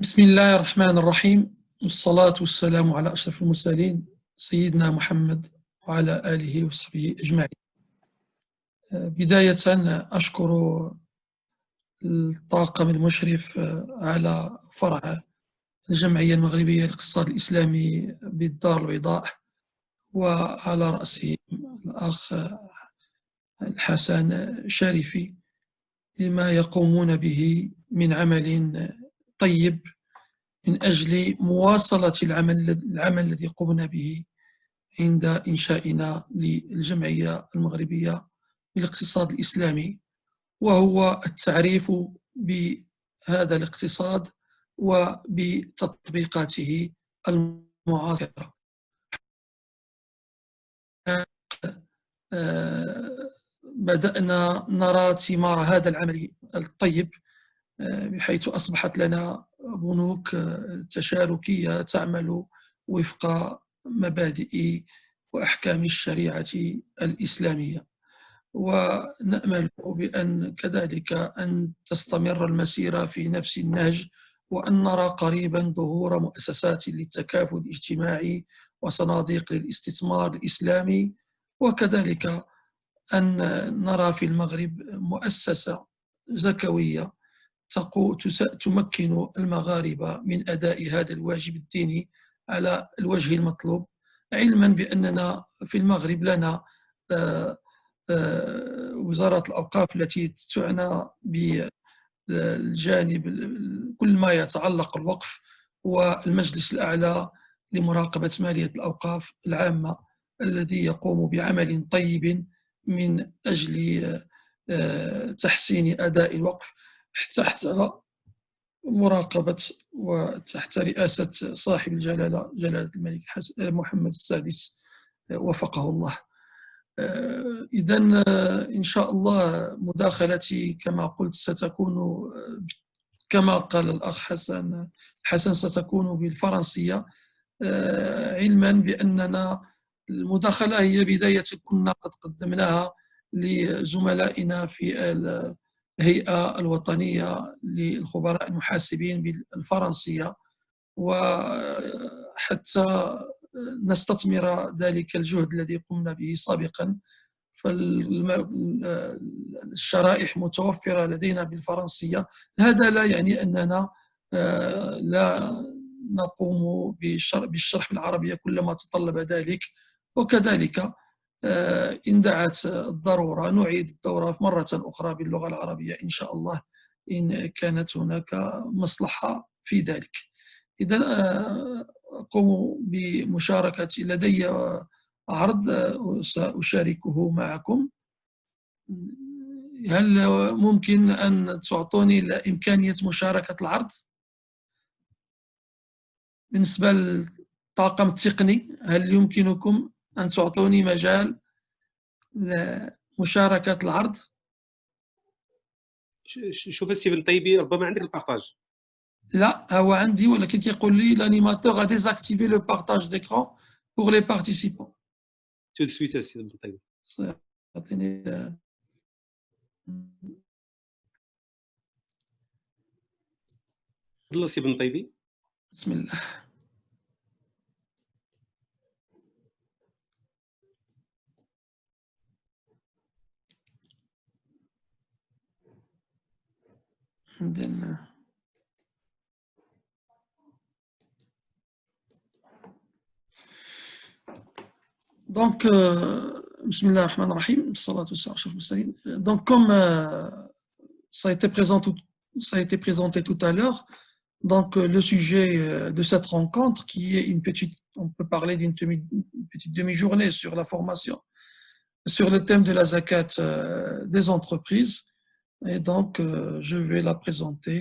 بسم الله الرحمن الرحيم، والصلاة والسلام على أشرف المرسلين سيدنا محمد وعلى آله وصحبه أجمعين. بداية أشكر الطاقم المشرف على فرع الجمعية المغربية للاقتصاد الإسلامي بالدار البيضاء، وعلى رأسه الأخ الحسن شريفي لما يقومون به من عمل طيب من أجل مواصلة العمل الذي قمنا به عند إنشائنا للجمعية المغربية للاقتصاد الإسلامي، وهو التعريف بهذا الاقتصاد وبتطبيقاته المعاصرة. بدأنا نرى ثمار هذا العمل الطيب، بحيث أصبحت لنا بنوك تشاركية تعمل وفق مبادئ وأحكام الشريعة الإسلامية، ونأمل بأن كذلك أن تستمر المسيرة في نفس النهج، وأن نرى قريبا ظهور مؤسسات للتكافل الاجتماعي وصناديق للاستثمار الإسلامي، وكذلك أن نرى في المغرب مؤسسة زكوية تمكن المغاربة من أداء هذا الواجب الديني على الوجه المطلوب، علما بأننا في المغرب لنا وزارة الأوقاف التي تعنى بالجانب كل ما يتعلق الوقف، والمجلس الأعلى لمراقبة مالية الأوقاف العامة الذي يقوم بعمل طيب من أجل تحسين أداء الوقف تحت مراقبة وتحت رئاسة صاحب الجلالة جلالة الملك محمد السادس وفقه الله. إذن إن شاء الله مداخلتي كما قلت ستكون كما قال الأخ حسن ستكون بالفرنسية، علما بأننا المداخلة هي بداية كنا قد قدمناها لزملائنا في الهيئة الوطنية للخبراء المحاسبين بالفرنسية، وحتى نستثمر ذلك الجهد الذي قمنا به سابقا، فالشرائح متوفرة لدينا بالفرنسية. هذا لا يعني أننا لا نقوم بالشرح بالعربية كلما تطلب ذلك، وكذلك إن دعت الضرورة نعيد الدورة مرة أخرى باللغة العربية إن شاء الله إن كانت هناك مصلحة في ذلك. إذن أقوم بمشاركتي، لدي عرض سأشاركه معكم. هل ممكن أن تعطوني إمكانية مشاركة العرض؟ بالنسبة للطاقم التقني، هل يمكنكم أن تعطوني مجال لمشاركة العرض؟ شوف السي بن طيبي، ربما عندك البارتاج. لا، هو عندي، ولكن كيقول لي l'animateur a désactivé le partage d'écran pour les participants. tout de suite السي بن طيبي. يعطيني تفضل السي بن طيبي. بسم الله. عندنا donc Bismillah ar-Rahman ar-Rahim, salatu wa salam. Donc comme ça a été présenté tout à l'heure, donc le sujet de cette rencontre qui est on peut parler d'une petite demi-journée sur la formation, sur le thème de la zakat des entreprises, et donc je vais la présenter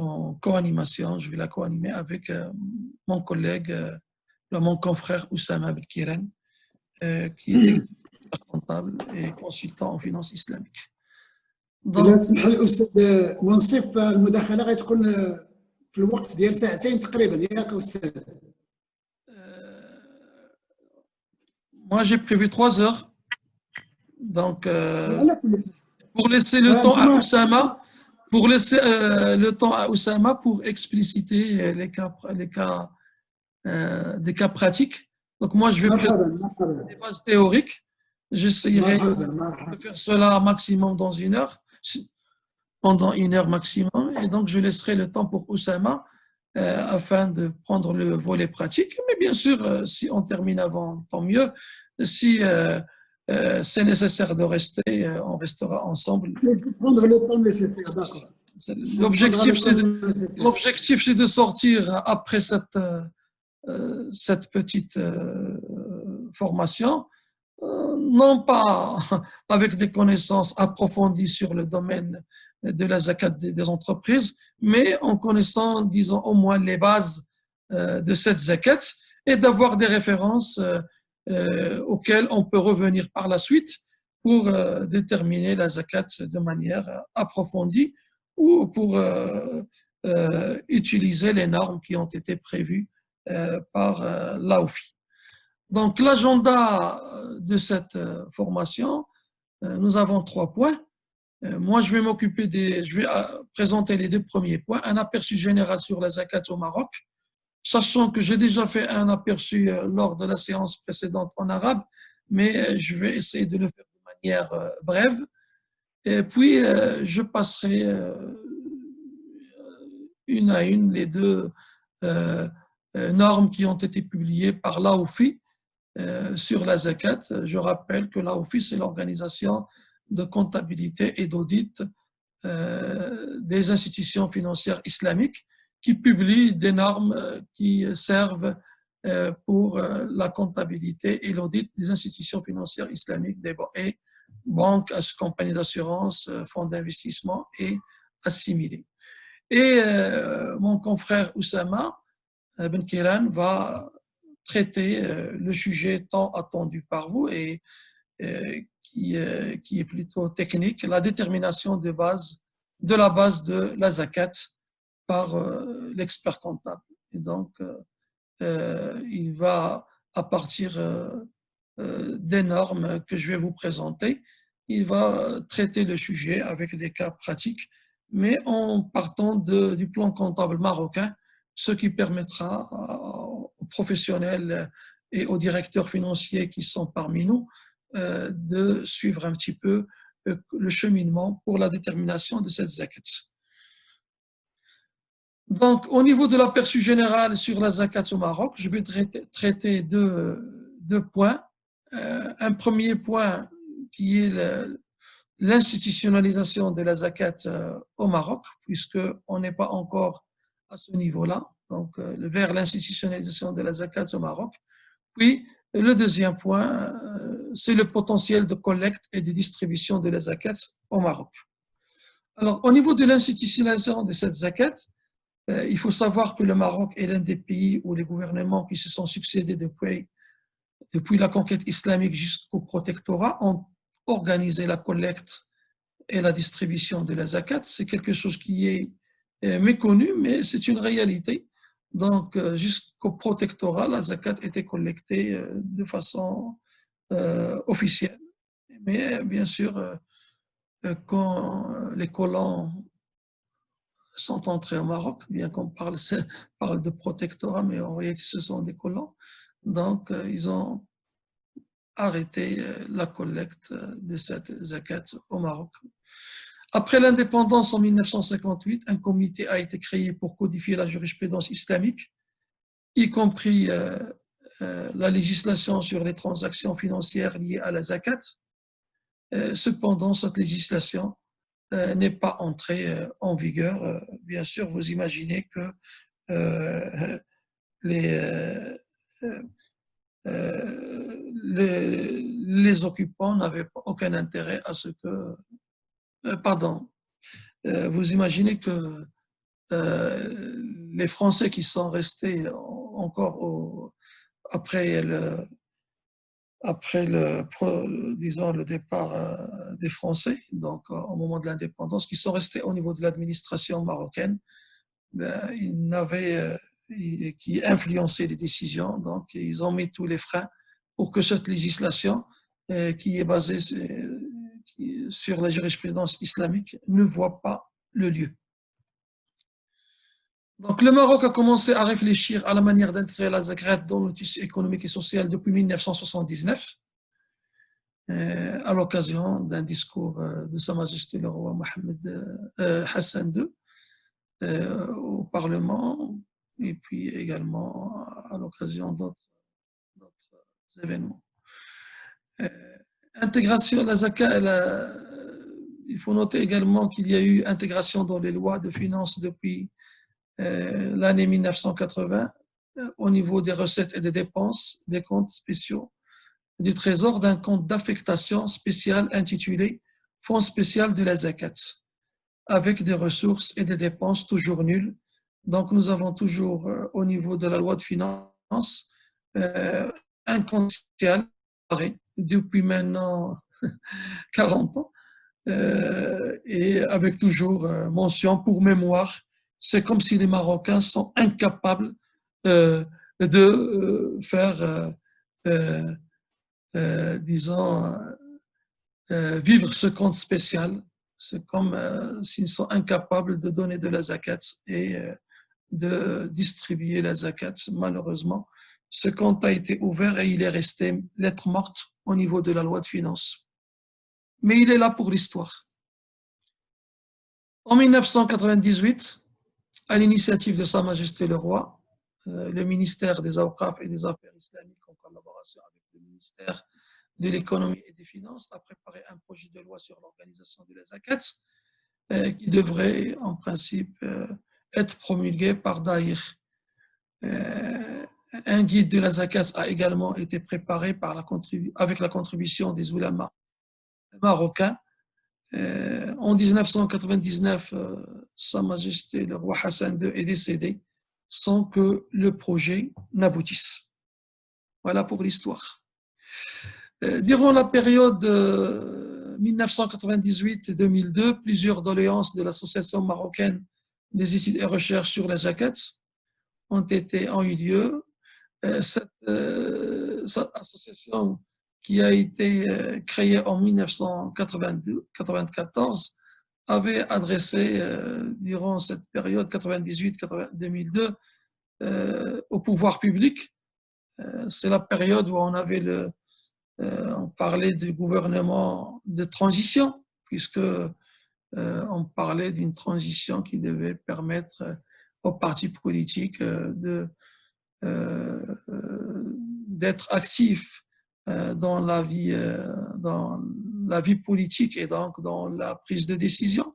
en co-animation. Je vais la co-animer avec mon collègue, mon confrère Oussama Belkiren, qui est comptable et consultant en finance islamique. إذا سمح لي أستاذ منصف، المداخلة غتكون في الوقت ديال ساعتين تقريبا، ياك أستاذ؟ Moi j'ai prévu 3 heures, donc pour laisser le temps à Oussama, pour laisser le temps à Oussama pour expliciter des cas pratiques. Donc moi, je vais présenter des bases théoriques. J'essaierai de faire cela maximum dans 1 heure, pendant 1 heure maximum. Et donc, je laisserai le temps pour Oussama afin de prendre le volet pratique. Mais bien sûr, si on termine avant, tant mieux. Si c'est nécessaire de rester, on restera ensemble. Prendre le temps nécessaire, d'accord. L'objectif, c'est de sortir après cette petite formation, non pas avec des connaissances approfondies sur le domaine de la zakat des entreprises, mais en connaissant, disons, au moins les bases de cette zakat et d'avoir des références auxquelles on peut revenir par la suite pour déterminer la zakat de manière approfondie ou pour utiliser les normes qui ont été prévues par l'AOFI. Donc, l'agenda de cette formation, nous avons 3 points. Moi, je vais présenter les 2 premiers points. Un aperçu général sur la zakat au Maroc, sachant que j'ai déjà fait un aperçu lors de la séance précédente en arabe, mais je vais essayer de le faire de manière brève. Et puis, je passerai une à une les 2 normes qui ont été publiées par l'AOFI sur la zakat. Je rappelle que l'AOFI, c'est l'organisation de comptabilité et d'audit des institutions financières islamiques qui publie des normes qui servent pour la comptabilité et l'audit des institutions financières islamiques, et banques, compagnies d'assurance, fonds d'investissement et assimilés. Et mon confrère Oussama Ben Kiran va traiter le sujet tant attendu par vous et qui est plutôt technique, la détermination de la base de la zakat par l'expert comptable. Et donc, il va, à partir des normes que je vais vous présenter, il va traiter le sujet avec des cas pratiques, mais en partant du plan comptable marocain, ce qui permettra aux professionnels et aux directeurs financiers qui sont parmi nous de suivre un petit peu le cheminement pour la détermination de cette zakat. Donc, au niveau de l'aperçu général sur la zakat au Maroc, je vais traiter 2 points. Un premier point qui est l'institutionnalisation de la zakat au Maroc, puisqu'on n'est pas encore à ce niveau-là, donc vers l'institutionnalisation de la zakat au Maroc. Puis, le deuxième point, c'est le potentiel de collecte et de distribution de la zakat au Maroc. Alors, au niveau de l'institutionnalisation de cette zakat, il faut savoir que le Maroc est l'un des pays où les gouvernements qui se sont succédés depuis la conquête islamique jusqu'au protectorat ont organisé la collecte et la distribution de la zakat. C'est quelque chose qui est méconnu, mais c'est une réalité. Donc, jusqu'au protectorat, la zakat était collectée de façon officielle. Mais bien sûr, quand les colons sont entrés au Maroc, bien qu'on parle de protectorat, mais en réalité, ce sont des colons. Donc, ils ont arrêté la collecte de cette zakat au Maroc. Après l'indépendance en 1958, un comité a été créé pour codifier la jurisprudence islamique, y compris la législation sur les transactions financières liées à la zakat. Cependant, cette législation n'est pas entrée en vigueur. Bien sûr, vous imaginez que les occupants n'avaient aucun intérêt à ce que... vous imaginez que les Français qui sont restés encore après le départ des Français, donc au moment de l'indépendance, qui sont restés au niveau de l'administration marocaine, qui influençaient les décisions, donc ils ont mis tous les freins pour que cette législation qui est basée sur la jurisprudence islamique ne voit pas le lieu. Donc, le Maroc a commencé à réfléchir à la manière d'intégrer la zakat dans le tissu économique et social depuis 1979, à l'occasion d'un discours de Sa Majesté le roi Mohamed Hassan II au Parlement, et puis également à l'occasion d'autres événements. Intégration, la zakat, il faut noter également qu'il y a eu intégration dans les lois de finances depuis l'année 1980 au niveau des recettes et des dépenses des comptes spéciaux du Trésor d'un compte d'affectation spéciale intitulé Fonds spécial de la zakat, avec des ressources et des dépenses toujours nulles. Donc nous avons toujours au niveau de la loi de finances un compte spécial depuis maintenant 40 ans et avec toujours mention pour mémoire. C'est comme si les Marocains sont incapables de faire, disons, vivre ce compte spécial. C'est comme s'ils sont incapables de donner de la zakat et de distribuer la zakat. Malheureusement, ce compte a été ouvert et il est resté lettre morte au niveau de la loi de finances. Mais il est là pour l'histoire. En 1998, à l'initiative de Sa Majesté le Roi, le ministère des Awqaf et des Affaires islamiques, en collaboration avec le ministère de l'Économie et des Finances, a préparé un projet de loi sur l'organisation de la zakat qui devrait en principe être promulgué par Daïr. Un guide de la zakat a également été préparé avec la contribution des oulémas marocains. En 1999, Sa Majesté le roi Hassan II est décédé sans que le projet n'aboutisse. Voilà pour l'histoire. Durant la période 1998-2002, plusieurs doléances de l'Association marocaine des études et recherches sur la zakat ont eu lieu. Cette association qui a été créée en 1994 avait adressé durant cette période 98-2002 au pouvoir public. C'est la période où on parlait du gouvernement de transition, puisque on parlait d'une transition qui devait permettre aux partis politiques d'être actifs dans la vie politique et donc dans la prise de décision.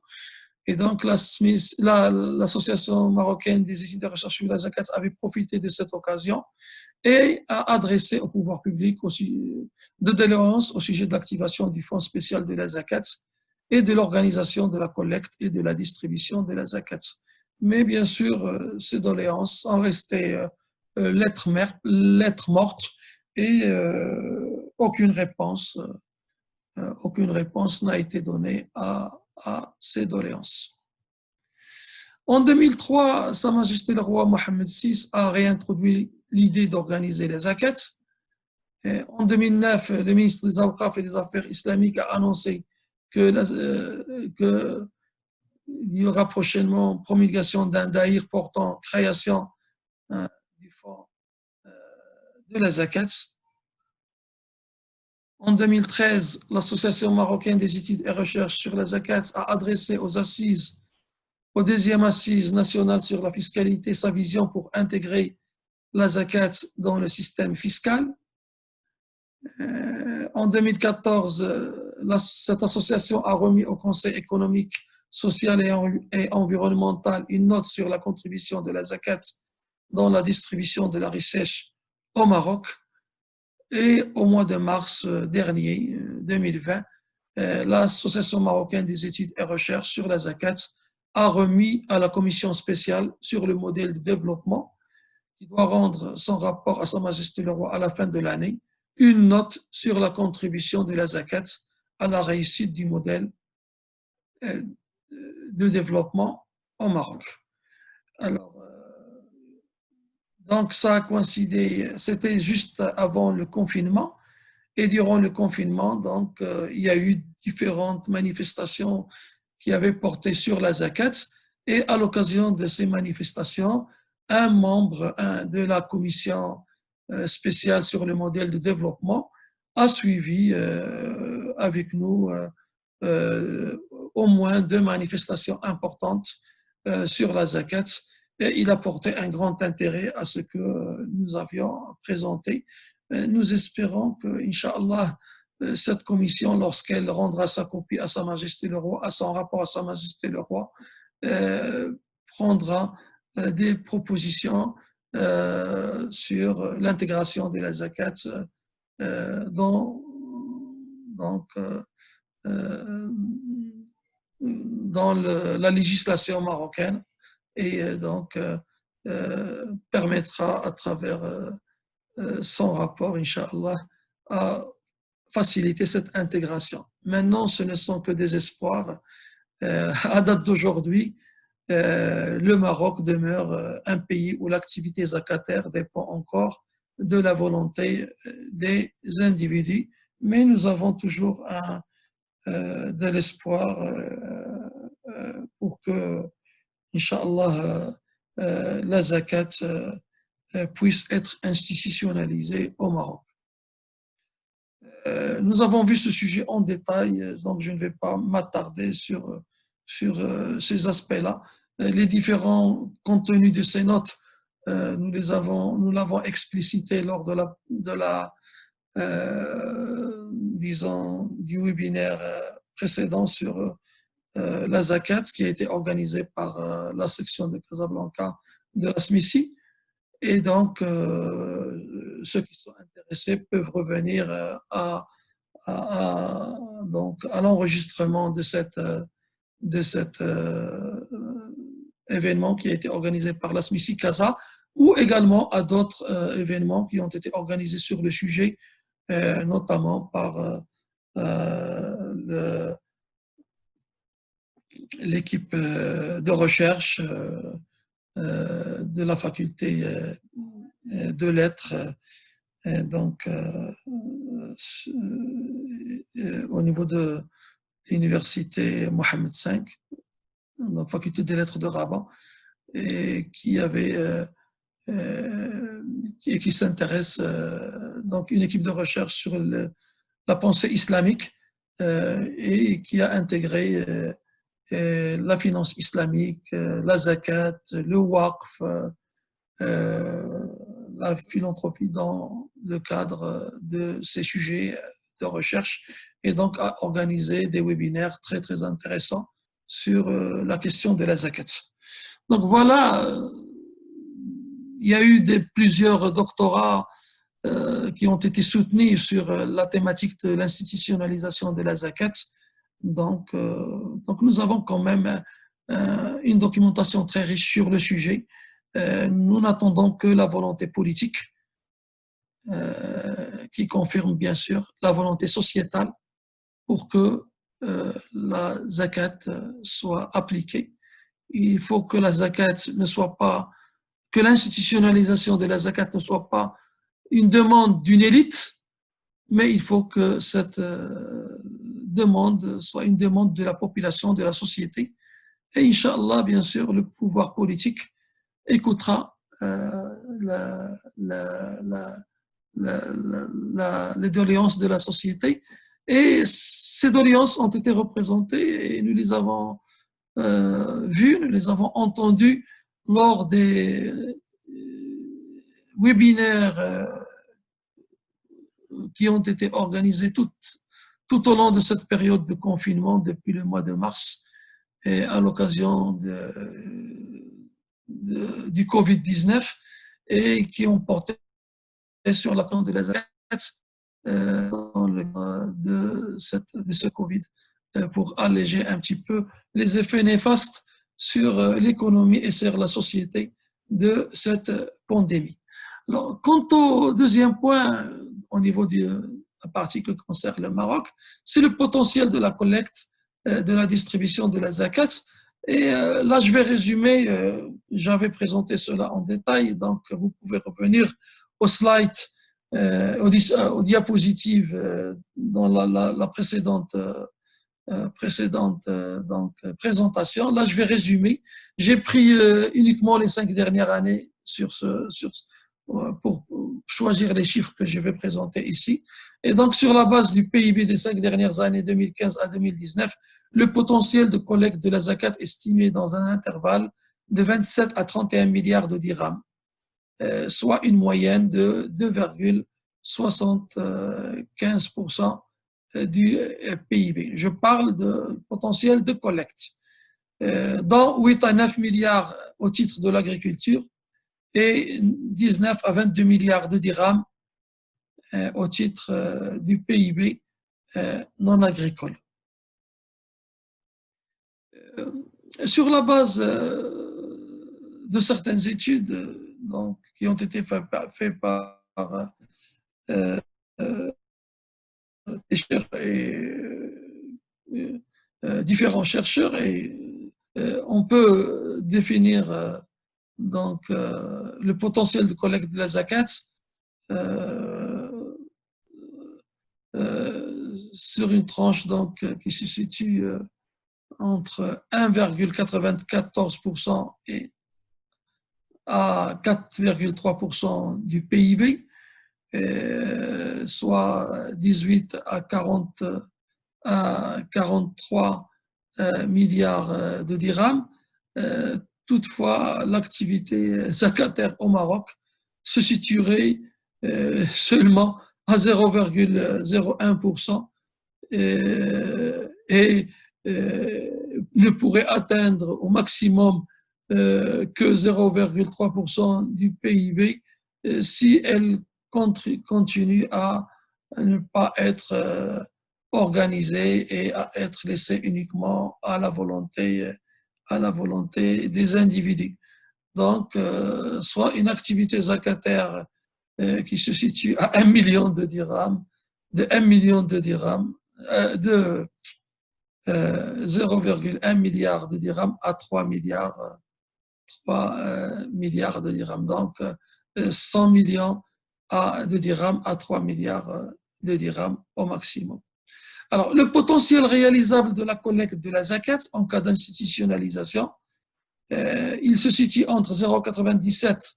Et donc l'association marocaine des études de recherche sur la zakat avait profité de cette occasion et a adressé au pouvoir public de doléances au sujet de l'activation du fonds spécial de la zakat et de l'organisation de la collecte et de la distribution de la zakat. Mais bien sûr, ces doléances sont restées lettres mortes et aucune réponse n'a été donnée à ces doléances. En 2003, Sa Majesté le roi Mohamed VI a réintroduit l'idée d'organiser les zakats. En 2009, le ministre des Awqaf et des Affaires islamiques a annoncé qu'il y aura prochainement promulgation d'un daïr portant création du fonds de la zakat. En 2013, l'Association marocaine des études et recherches sur la zakat a adressé aux deuxième assise nationale sur la fiscalité sa vision pour intégrer la zakat dans le système fiscal. En 2014, cette association a remis au Conseil économique, social et environnemental une note sur la contribution de la zakat dans la distribution de la richesse au Maroc. Et au mois de mars dernier, 2020, l'Association marocaine des études et recherches sur la zakat a remis à la commission spéciale sur le modèle de développement, qui doit rendre son rapport à Sa Majesté le Roi à la fin de l'année, une note sur la contribution de la zakat à la réussite du modèle de développement au Maroc. Alors, donc ça a coïncidé, c'était juste avant le confinement, et durant le confinement, donc il y a eu différentes manifestations qui avait porté sur la zakat. Et à l'occasion de ces manifestations, un membre de la commission spéciale sur le modèle de développement a suivi avec nous au moins 2 manifestations importantes sur la zakat. Et il a porté un grand intérêt à ce que nous avions présenté. Nous espérons que, Inch'Allah, cette commission, lorsqu'elle rendra sa copie à Sa Majesté le Roi, à son rapport à Sa Majesté le Roi, prendra des propositions sur l'intégration de la zakat dans la législation marocaine et donc permettra à travers son rapport, Inch'Allah, à faciliter cette intégration. Maintenant, ce ne sont que des espoirs. À date d'aujourd'hui, le Maroc demeure un pays où l'activité zakataire dépend encore de la volonté des individus, mais nous avons toujours de l'espoir pour que, Inch'Allah, la zakat puisse être institutionnalisée au Maroc. Nous avons vu ce sujet en détail, donc je ne vais pas m'attarder sur ces aspects-là. Les différents contenus de ces notes, nous l'avons explicité lors disons, du webinaire précédent sur la zakat qui a été organisé par la section de Casablanca de la SMICI. Et donc, ceux qui sont intéressés peuvent revenir à l'enregistrement de cet événement qui a été organisé par la SMICI Casa, ou également à d'autres événements qui ont été organisés sur le sujet, notamment par l'équipe de recherche de la faculté de lettres, donc au niveau de l'université Mohammed V, la faculté des lettres de Rabat, et qui s'intéresse, donc une équipe de recherche sur la pensée islamique et qui a intégré la finance islamique, la zakat, le waqf, la philanthropie dans le cadre de ces sujets de recherche, et donc a organisé des webinaires très très intéressants sur la question de la zakat. Donc voilà, il y a eu plusieurs doctorats qui ont été soutenus sur la thématique de l'institutionnalisation de la zakat. Donc nous avons quand même une documentation très riche sur le sujet. Nous n'attendons que la volonté politique qui confirme bien sûr la volonté sociétale pour que la zakat soit appliquée. Il faut que la zakat ne soit pas, que l'institutionnalisation de la zakat ne soit pas une demande d'une élite, mais il faut que cette demande soit une demande de la population, de la société. Et Inch'Allah, bien sûr, le pouvoir politique écoutera les doléances de la société. Et ces doléances ont été représentées et nous les avons vues, nous les avons entendues lors des webinaires qui ont été organisés tout au long de cette période de confinement depuis le mois de mars et à l'occasion du Covid-19 et qui ont porté sur la question de la zakat dans le cadre de ce Covid pour alléger un petit peu les effets néfastes sur l'économie et sur la société de cette pandémie. Alors, quant au deuxième point, au niveau de la partie qui concerne le Maroc, c'est le potentiel de la collecte, de la distribution de la zakat. Et là, je vais résumer, j'avais présenté cela en détail, donc vous pouvez revenir aux slides, aux diapositives dans la précédente précédente présentation. Là, je vais résumer. J'ai pris uniquement les 5 dernières années pour choisir les chiffres que je vais présenter ici. Et donc, sur la base du PIB des 5 dernières années, 2015 à 2019, le potentiel de collecte de la zakat est estimé dans un intervalle de 27 à 31 milliards de dirhams, soit une moyenne de 2,75% du PIB. Je parle de potentiel de collecte, dont 8 à 9 milliards au titre de l'agriculture et 19 à 22 milliards de dirhams au titre du PIB non agricole. Sur la base de certaines études qui ont été faites par différents chercheurs, et on peut définir le potentiel de collecte de la zakat sur une tranche qui se situe entre 1,94% et à 4,3% du PIB, soit 18 à 43 milliards de dirhams. Toutefois, l'activité zakataire au Maroc se situerait seulement à 0,01% et ne pourrait atteindre au maximum que 0,3% du PIB si elle continue à ne pas être organisée et à être laissée uniquement à la volonté des individus. Donc, soit une activité zakataire qui se situe à 1 million de dirhams, de 0,1 milliard de dirhams à 3 milliards de dirhams. Donc, 100 millions de dirhams à 3 milliards de dirhams au maximum. Alors, le potentiel réalisable de la collecte de la zakat en cas d'institutionnalisation, il se situe entre 0,97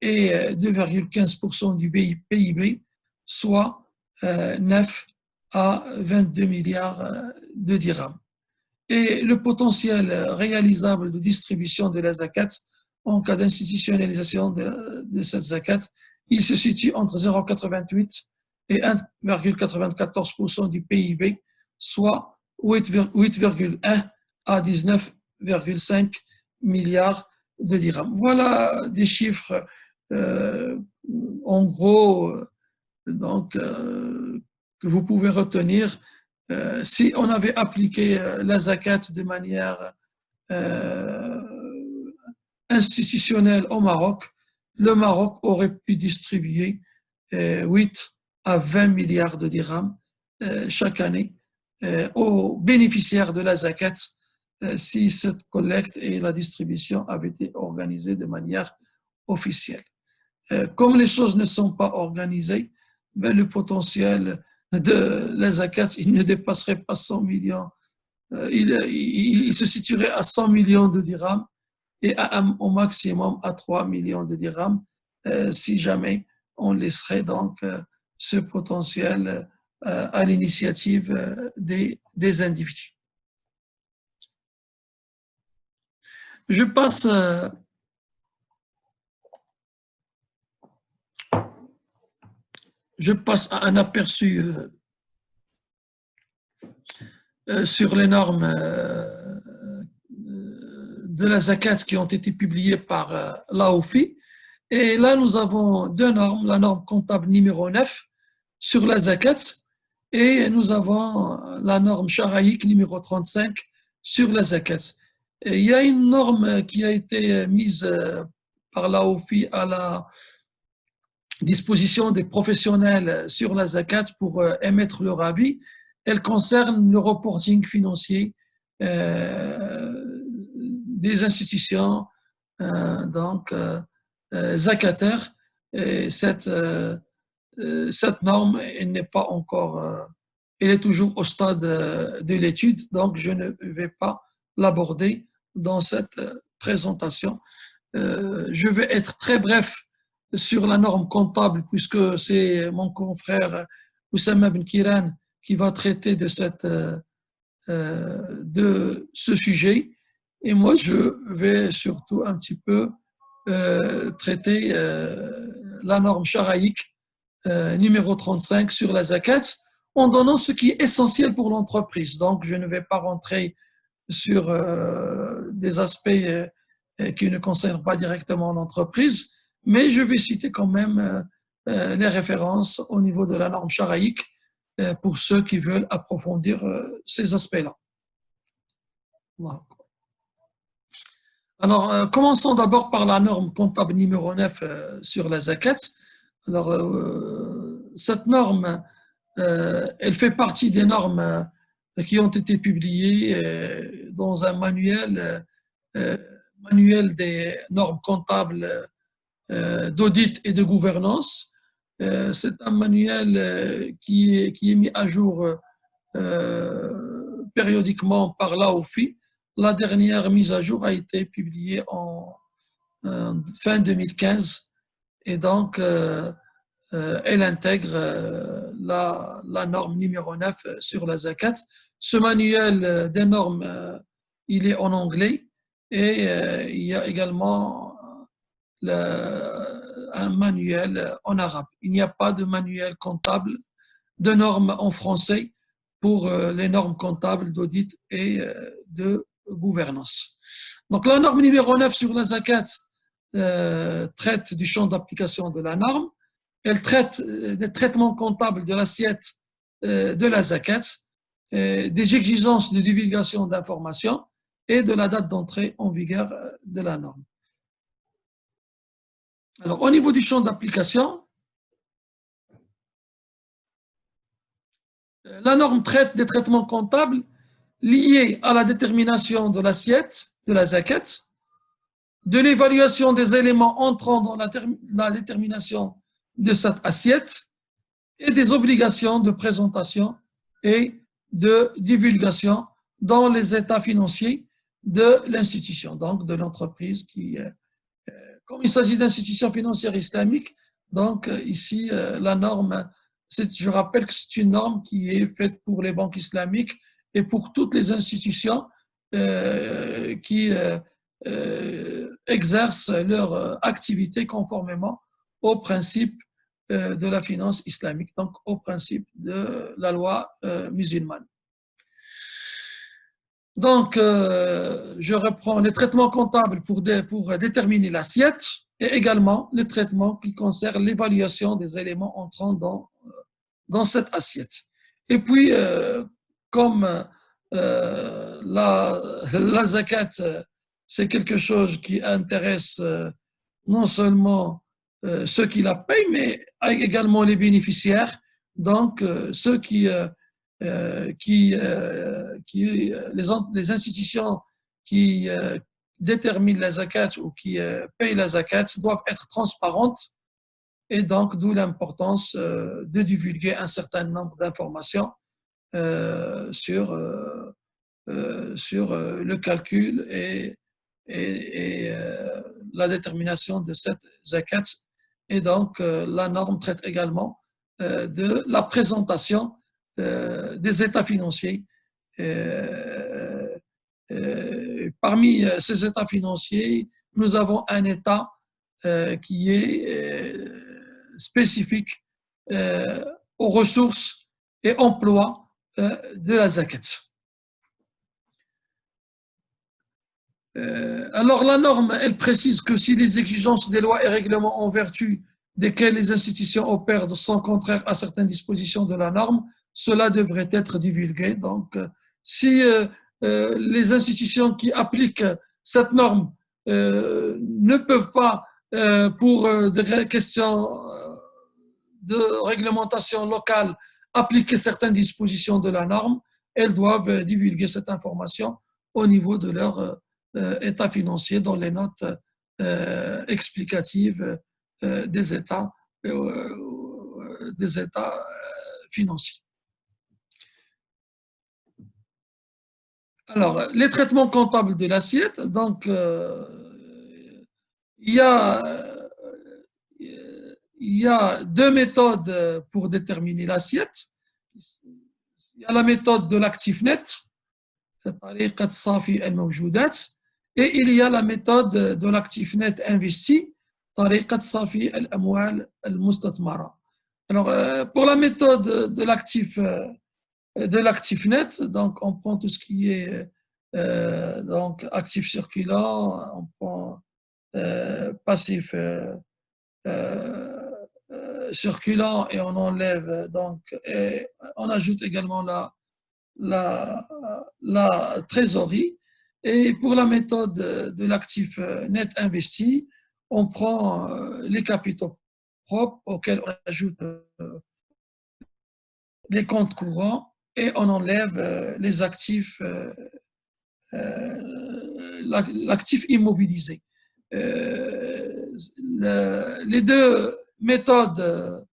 et 2,15% du PIB, soit 9 à 22 milliards de dirhams. Et le potentiel réalisable de distribution de la zakat en cas d'institutionnalisation de cette zakat, il se situe entre 0,88 et 1,94% du PIB, soit 8,1 à 19,5 milliards de dirhams. Voilà des chiffres en gros que vous pouvez retenir. Si on avait appliqué la zakat de manière institutionnelle au Maroc, le Maroc aurait pu distribuer 8 à 20 milliards de dirhams chaque année aux bénéficiaires de la zakat si cette collecte et la distribution avaient été organisées de manière officielle. Comme les choses ne sont pas organisées, ben le potentiel de la zakat, il ne dépasserait pas 100 millions. Il se situerait à 100 millions de dirhams et au maximum à 3 millions de dirhams si jamais on laisserait donc ce potentiel à l'initiative des individus. Je passe à un aperçu sur les normes de la zakat qui ont été publiées par l'AOFI. Et là, nous avons deux normes, la norme comptable numéro 9 sur la zakat et nous avons la norme charaïque numéro 35 sur la zakat. Et il y a une norme qui a été mise par l'AOFI à la disposition des professionnels sur la zakat pour émettre leur avis. Elle concerne le reporting financier des institutions zakataires. Et cette norme n'est pas encore il est toujours au stade de l'étude, donc je ne vais pas l'aborder dans cette présentation. Je vais être très bref sur la norme comptable, puisque c'est mon confrère Oussama Ben Kiran qui va traiter de ce sujet. Et moi, je vais surtout un petit peu traiter la norme charaïque numéro 35 sur la zakat, en donnant ce qui est essentiel pour l'entreprise. Donc, je ne vais pas rentrer sur des aspects qui ne concernent pas directement l'entreprise, mais je vais citer quand même les références au niveau de la norme charaïque pour ceux qui veulent approfondir ces aspects-là. Voilà. Alors, commençons d'abord par la norme comptable numéro 9 sur la zakat. Alors, cette norme, elle fait partie des normes qui ont été publiées dans un manuel des normes comptables d'audit et de gouvernance. C'est un manuel qui est mis à jour périodiquement par l'AOFI. La dernière mise à jour a été publiée en fin 2015 et donc elle intègre la norme numéro 9 sur la zakat. Ce manuel des normes, il est en anglais et il y a également un manuel en arabe. Il n'y a pas de manuel comptable de normes en français pour les normes comptables d'audit et de gouvernance. Donc la norme numéro 9 sur la zakat traite du champ d'application de la norme. Elle traite des traitements comptables de l'assiette de la zakat, des exigences de divulgation d'informations et de la date d'entrée en vigueur de la norme. Alors, au niveau du champ d'application, la norme traite des traitements comptables liés à la détermination de l'assiette de la zakat, de l'évaluation des éléments entrant dans la détermination de cette assiette et des obligations de présentation et de divulgation dans les états financiers de l'institution, donc de l'entreprise qui, comme il s'agit d'institutions financières islamiques, donc ici la norme, je rappelle que c'est une norme qui est faite pour les banques islamiques et pour toutes les institutions qui exercent leur activité conformément aux principes de la finance islamique, donc aux principes de la loi musulmane. Donc, je reprends les traitements comptables pour déterminer l'assiette et également les traitements qui concernent l'évaluation des éléments entrant dans cette assiette. Et puis, comme la zakat, c'est quelque chose qui intéresse non seulement ceux qui la payent, mais également les bénéficiaires, donc ceux les institutions qui déterminent la zakat ou qui payent la zakat doivent être transparentes et donc d'où l'importance de divulguer un certain nombre d'informations sur le calcul et la détermination de cette zakat. Et donc, la norme traite également de la présentation des états financiers. Parmi ces états financiers, nous avons un état qui est spécifique aux ressources et emplois de la zakat. Alors la norme, elle précise que si les exigences des lois et règlements en vertu desquels les institutions opèrent sont contraires à certaines dispositions de la norme, cela devrait être divulgué. Donc, si les institutions qui appliquent cette norme ne peuvent pas, pour des questions de réglementation locale, appliquer certaines dispositions de la norme, elles doivent divulguer cette information au niveau de leur état financier dans les notes explicatives des états financiers. Alors, les traitements comptables de l'assiette, donc il y a deux méthodes pour déterminer l'assiette. Il y a la méthode de l'actif net, طريقة صافي الموجودات, et il y a la méthode de l'actif net investi, طريقة صافي الأموال المستثمرة. Alors, pour la méthode de l'actif net, donc on prend tout ce qui est donc actif circulant, on prend passif circulant et on enlève donc et on ajoute également la trésorerie. Et pour la méthode de l'actif net investi, on prend les capitaux propres auxquels on ajoute les comptes courants et on enlève les actifs, l'actif immobilisé. Les deux méthodes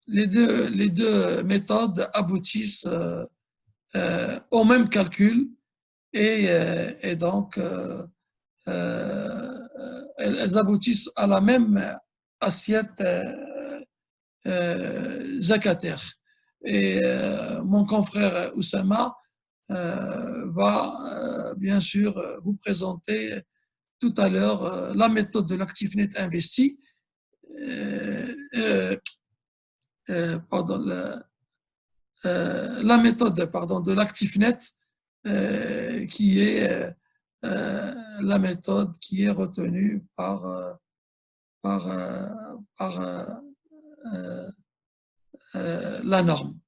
les deux méthodes aboutissent au même calcul et donc elles aboutissent à la même assiette zakataire. Et mon confrère Oussama va bien sûr vous présenter tout à l'heure la méthode de l'actif net investi, la méthode de l'actif net qui est la méthode qui est retenue par la norme.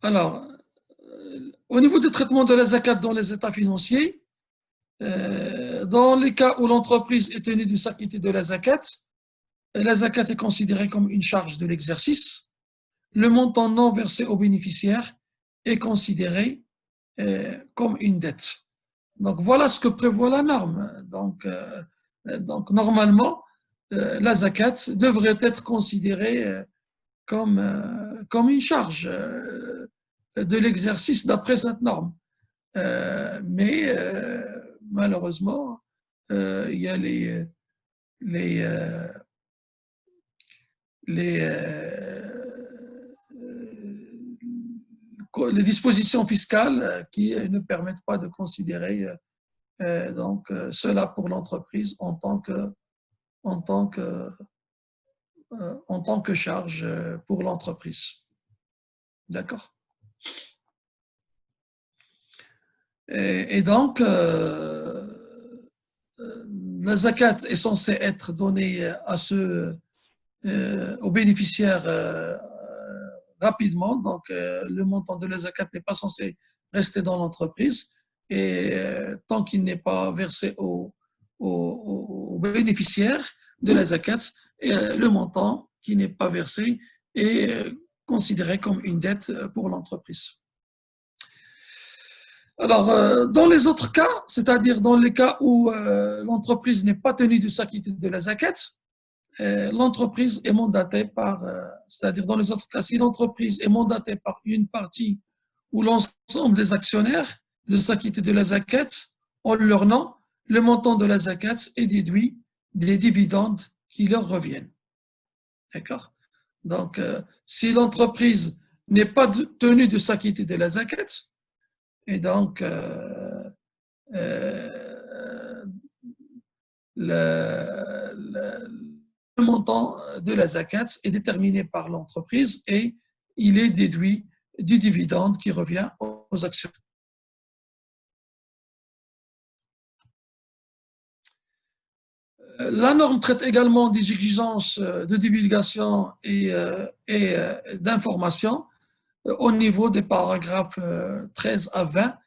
Alors, au niveau du traitement de la zakat dans les états financiers, dans les cas où l'entreprise est tenue de s'acquitter de la zakat est considérée comme une charge de l'exercice. Le montant non versé aux bénéficiaires est considéré comme une dette. Donc, voilà ce que prévoit la norme. Donc normalement, la zakat devrait être considérée comme une charge de l'exercice d'après cette norme. Mais malheureusement, il y a les dispositions fiscales qui ne permettent pas de considérer donc cela pour l'entreprise en tant que charge pour l'entreprise. D'accord? Et donc, la zakat est censée être donnée aux bénéficiaires rapidement. Donc, le montant de la zakat n'est pas censé rester dans l'entreprise. Et tant qu'il n'est pas versé aux bénéficiaires de la zakat, le montant qui n'est pas versé est considéré comme une dette pour l'entreprise. Alors, dans les autres cas, c'est-à-dire dans les cas où l'entreprise n'est pas tenue de s'acquitter de la zakat, l'entreprise est mandatée par, c'est-à-dire dans les autres cas, si l'entreprise est mandatée par une partie ou l'ensemble des actionnaires de s'acquitter de la zakat, en leur nom, le montant de la zakat est déduit des dividendes qui leur reviennent. D'accord? Donc, si l'entreprise n'est pas tenue de s'acquitter de la zakat, et donc le montant de la zakat est déterminé par l'entreprise et il est déduit du dividende qui revient aux actionnaires. La norme traite également des exigences de divulgation et d'information au niveau des paragraphes 13 à 20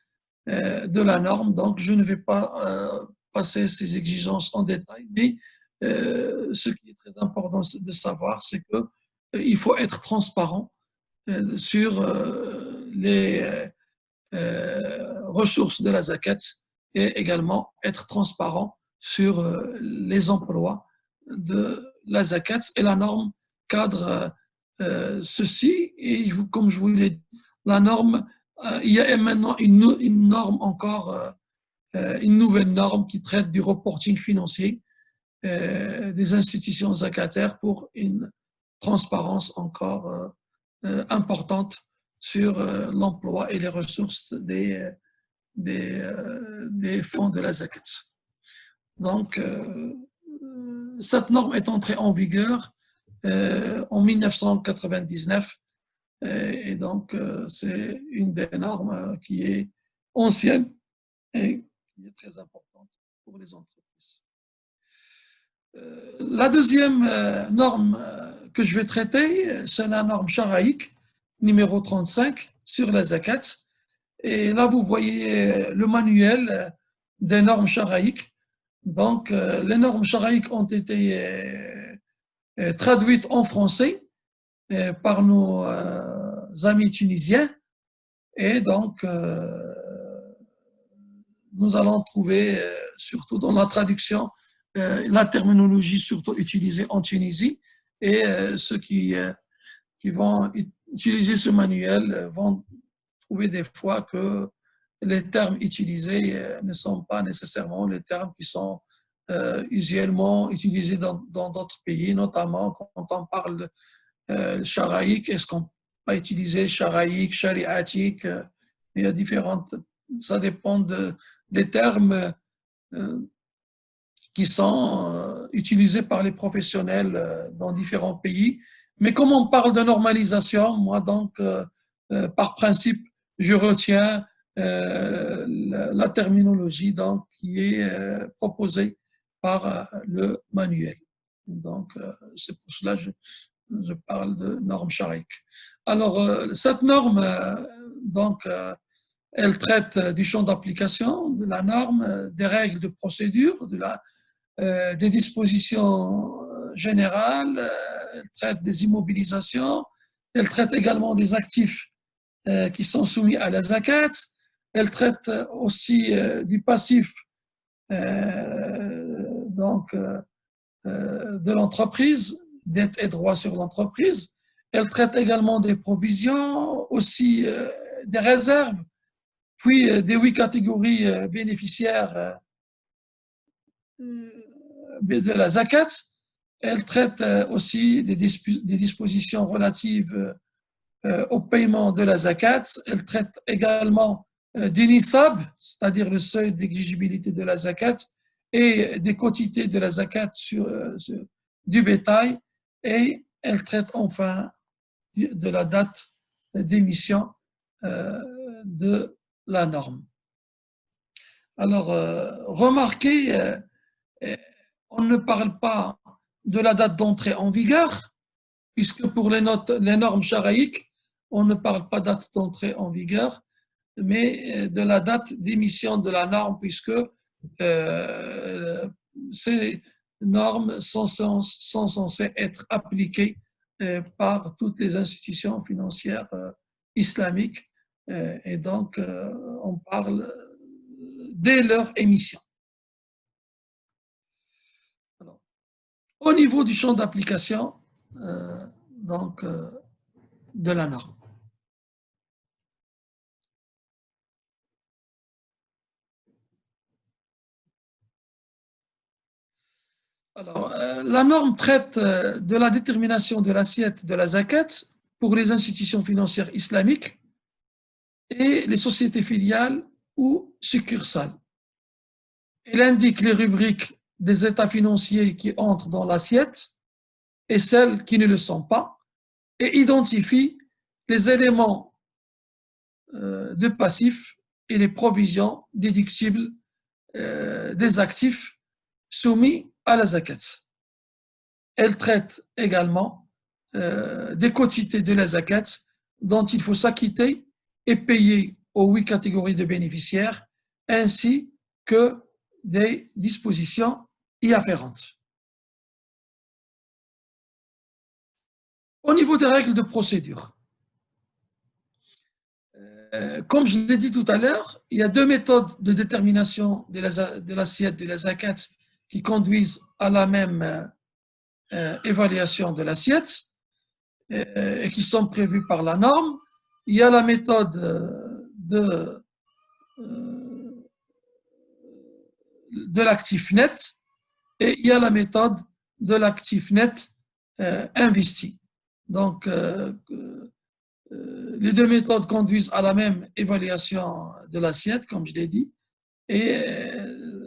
de la norme. Donc, je ne vais pas passer ces exigences en détail, mais ce qui est très important de savoir, c'est qu'il faut être transparent sur les ressources de la zakat et également être transparent sur les emplois de la zakat et la norme cadre ceci. Et comme je vous l'ai dit, la norme, il y a maintenant une norme encore, une nouvelle norme qui traite du reporting financier des institutions zakataires pour une transparence encore importante sur l'emploi et les ressources des fonds de la zakat. Donc, cette norme est entrée en vigueur en 1999 et donc c'est une des normes qui est ancienne et qui est très importante pour les entreprises. La deuxième norme que je vais traiter, c'est la norme charaïque numéro 35 sur la zakat. Et là, vous voyez le manuel des normes charaïques. Donc, les normes charaïques ont été traduites en français par nos amis tunisiens. Et donc, nous allons trouver, surtout dans la traduction, la terminologie surtout utilisée en Tunisie. Et ceux qui vont utiliser ce manuel vont trouver des fois que les termes utilisés ne sont pas nécessairement les termes qui sont usuellement utilisés dans d'autres pays, notamment quand on parle de charaïque, est-ce qu'on va utiliser charaïque, shariatique, il y a différentes, ça dépend des termes qui sont utilisés par les professionnels dans différents pays. Mais comme on parle de normalisation, moi donc, par principe, je retiens la terminologie donc, qui est proposée par le manuel. Donc, c'est pour cela que je parle de norme charaïque. Alors, cette norme, donc, elle traite du champ d'application de la norme, des règles de procédure, des dispositions générales, elle traite des immobilisations, elle traite également des actifs qui sont soumis à la zakat, elle traite aussi du passif donc, de l'entreprise, dettes et droits sur l'entreprise, elle traite également des provisions, aussi des réserves, puis des 8 catégories bénéficiaires de la zakat. Elle traite aussi des dispositions relatives au paiement de la zakat. Elle traite également du nisab, c'est-à-dire le seuil d'exigibilité de la zakat, et des quantités de la zakat du bétail. Et elle traite enfin de la date d'émission de la norme. Alors, remarquez, on ne parle pas de la date d'entrée en vigueur, puisque pour les normes charaïques, on ne parle pas de date d'entrée en vigueur, mais de la date d'émission de la norme, puisque ces normes sont censées être appliquées par toutes les institutions financières islamiques, et donc on parle dès leur émission. Alors, au niveau du champ d'application, donc, de la norme. Alors, la norme traite de la détermination de l'assiette de la zakat pour les institutions financières islamiques et les sociétés filiales ou succursales. Elle indique les rubriques des états financiers qui entrent dans l'assiette et celles qui ne le sont pas, et identifie les éléments de passifs et les provisions déductibles des actifs soumis à la zakat. Elle traite également des quantités de la zakat dont il faut s'acquitter et payer aux 8 catégories de bénéficiaires, ainsi que des dispositions y afférentes. Au niveau des règles de procédure, comme je l'ai dit tout à l'heure, il y a 2 méthodes de détermination de l'assiette de la zakat qui conduisent à la même évaluation de l'assiette. et qui sont prévues par la norme. Il y a la méthode de l'actif net et il y a la méthode de l'actif net investi. Donc, les deux méthodes conduisent à la même évaluation de l'assiette, comme je l'ai dit, et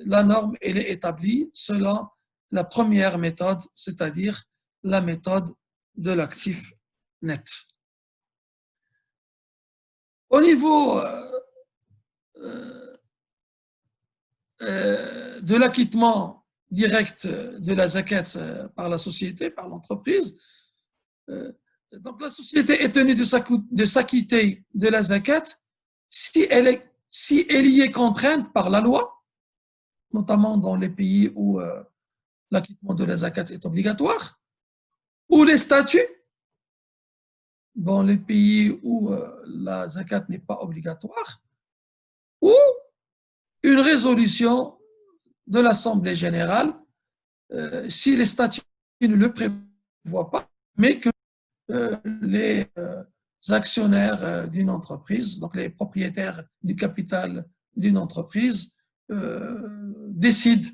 la norme, elle est établie selon la première méthode, c'est-à-dire la méthode de l'actif net. Au niveau de l'acquittement direct de la zakat par la société, par l'entreprise, donc la société est tenue de s'acquitter de la zakat si elle y est contrainte par la loi, notamment dans les pays où l'acquittement de la zakat est obligatoire, ou les statuts, dans les pays où la zakat n'est pas obligatoire, ou une résolution de l'Assemblée générale, si les statuts ne le prévoient pas, mais que les actionnaires d'une entreprise, donc les propriétaires du capital d'une entreprise, décident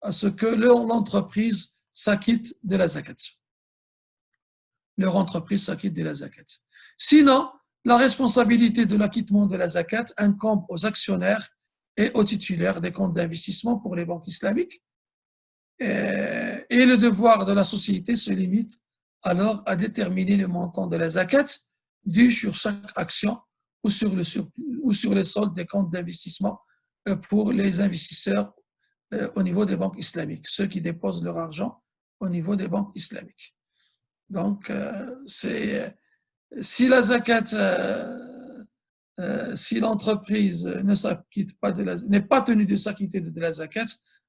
à ce que l'entreprise s'acquitte de la zakat. Leur entreprise s'acquitte de la zakat. Sinon, la responsabilité de l'acquittement de la zakat incombe aux actionnaires et aux titulaires des comptes d'investissement pour les banques islamiques. Et le devoir de la société se limite alors à déterminer le montant de la zakat dû sur chaque action ou sur les soldes des comptes d'investissement pour les investisseurs au niveau des banques islamiques, ceux qui déposent leur argent au niveau des banques islamiques. Donc, si la zakat, si l'entreprise n'est pas tenue de s'acquitter de la zakat,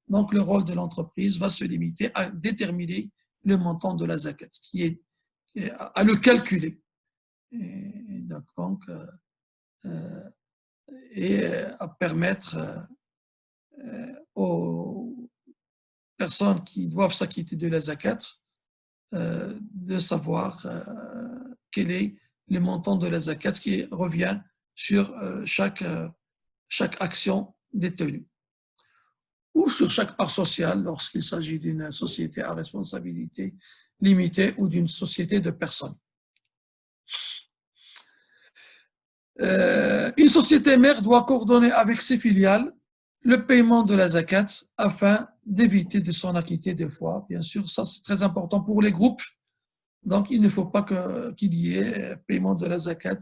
donc le rôle de l'entreprise va se limiter à déterminer le montant de la zakat, à le calculer. Et à permettre aux personnes qui doivent s'acquitter de la zakat de savoir quel est le montant de la zakat qui revient sur chaque action détenue ou sur chaque part sociale lorsqu'il s'agit d'une société à responsabilité limitée ou d'une société de personnes. Une société mère doit coordonner avec ses filiales le paiement de la zakat afin d'éviter de s'en acquitter deux fois. Bien sûr, ça c'est très important pour les groupes. Donc, il ne faut pas qu'il y ait paiement de la zakat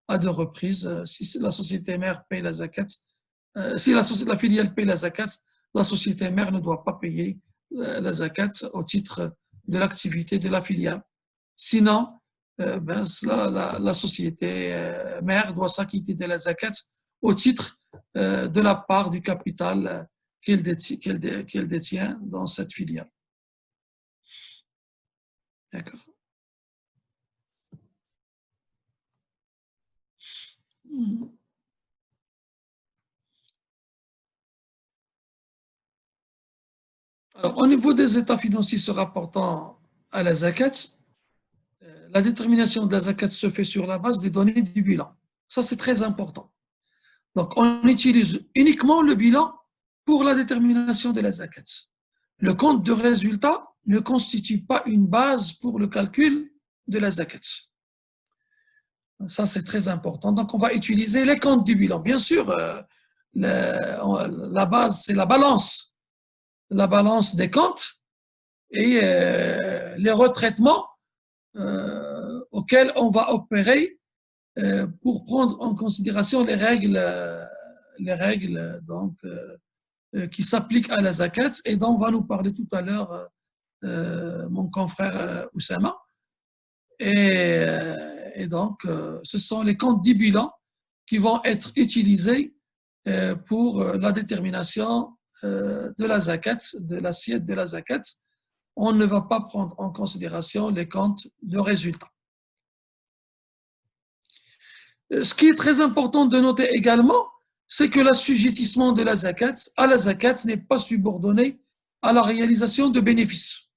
à deux reprises. Si la société mère paye la zakat, si la filiale paye la zakat, la société mère ne doit pas payer la zakat au titre de l'activité de la filiale. Sinon, la société mère doit s'acquitter de la zakat au titre de la part du capital qu'elle détient dans cette filiale. D'accord. Alors, au niveau des états financiers se rapportant à la zakat, la détermination de la zakat se fait sur la base des données du bilan. Ça, c'est très important. Donc, on utilise uniquement le bilan pour la détermination de la zakat. Le compte de résultat ne constitue pas une base pour le calcul de la zakat. Ça, c'est très important. Donc, on va utiliser les comptes du bilan. Bien sûr, la base, c'est la balance des comptes et les retraitements auxquels on va opérer pour prendre en considération les règles donc, qui s'appliquent à la zakat et dont va nous parler tout à l'heure mon confrère Oussama. Et donc, ce sont les comptes du bilan qui vont être utilisés pour la détermination de la zakat, de l'assiette de la zakat. On ne va pas prendre en considération les comptes de résultats. Ce qui est très important de noter également, c'est que l'assujettissement de la zakat à la zakat n'est pas subordonné à la réalisation de bénéfices.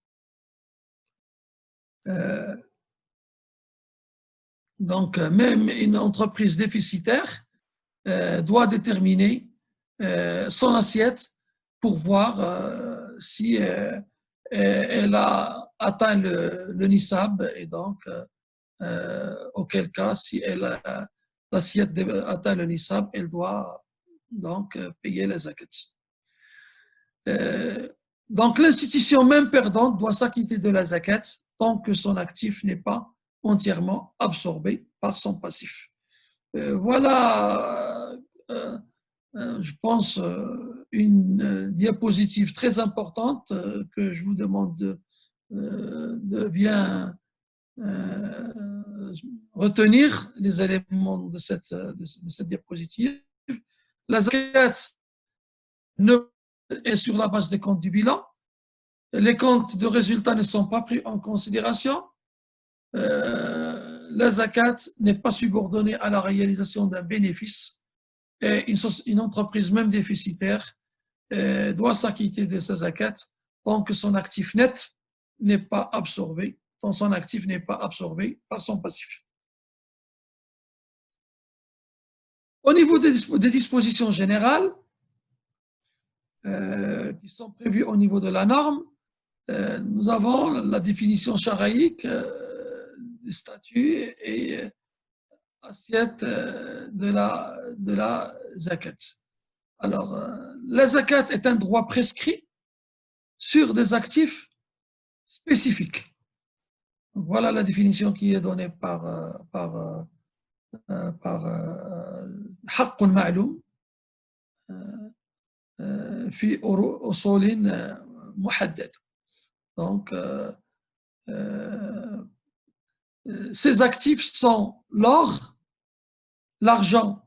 Donc, même une entreprise déficitaire doit déterminer son assiette pour voir si elle a atteint le NISAB, et donc, auquel cas, si l'assiette atteint le NISAB, elle doit donc payer les zakat. Donc, l'institution même perdante doit s'acquitter de la zakat tant que son actif n'est pas entièrement absorbé par son passif. Voilà, je pense, une diapositive très importante que je vous demande de bien retenir les éléments de cette diapositive. La zakat est sur la base des comptes du bilan. Les comptes de résultats ne sont pas pris en considération. La zakat n'est pas subordonnée à la réalisation d'un bénéfice. Et une entreprise même déficitaire doit s'acquitter de sa zakat tant que son actif net n'est pas absorbé, tant son actif n'est pas absorbé par son passif. Au niveau des dispositions générales qui sont prévues au niveau de la norme, nous avons la définition charaïque des statuts et assiette de la zakat. Alors, la zakat est un droit prescrit sur des actifs spécifiques. Voilà la définition qui est donnée par حق معلوم في أصول محددة. Donc, ces actifs sont l'or, l'argent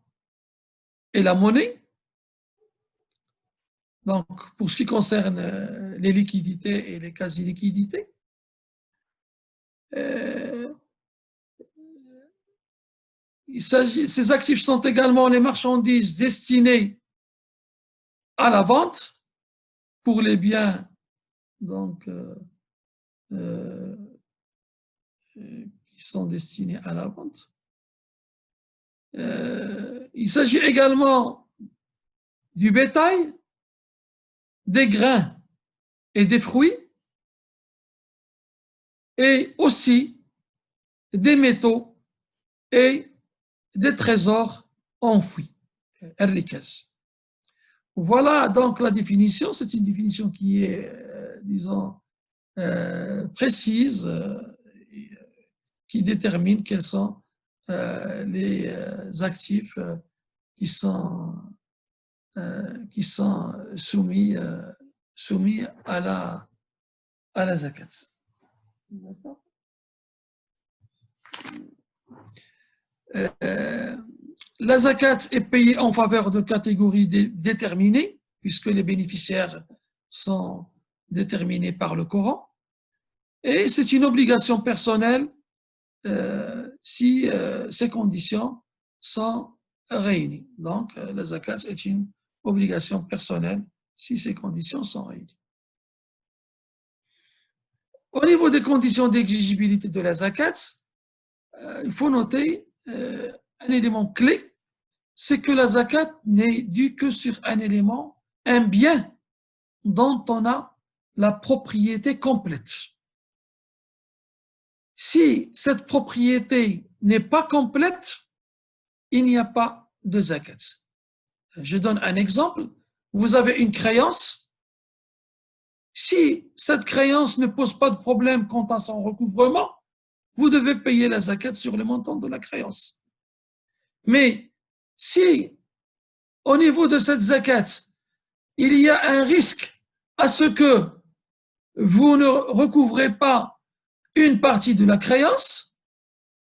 et la monnaie. Donc, pour ce qui concerne les liquidités et les quasi-liquidités, ces actifs sont également les marchandises destinées à la vente pour les biens donc, qui sont destinés à la vente. Il s'agit également du bétail, des grains et des fruits, et aussi des métaux et des trésors enfouis, الركاز. Voilà donc la définition. C'est une définition qui est, disons, précise, qui détermine quels sont les actifs qui sont soumis à la zakat. D'accord. La zakat est payée en faveur de catégories déterminées, puisque les bénéficiaires sont déterminés par le Coran, et c'est une obligation personnelle si ces conditions sont réunies. Donc, la zakat est une obligation personnelle si ces conditions sont réunies. Au niveau des conditions d'exigibilité de la zakat, il faut noter un élément clé, c'est que la zakat n'est due que sur un élément, un bien dont on a la propriété complète. Si cette propriété n'est pas complète, il n'y a pas de zakat. Je donne un exemple. Vous avez une créance. Si cette créance ne pose pas de problème quant à son recouvrement, vous devez payer la zakat sur le montant de la créance. Mais si, au niveau de cette zakat, il y a un risque à ce que vous ne recouvrez pas une partie de la créance,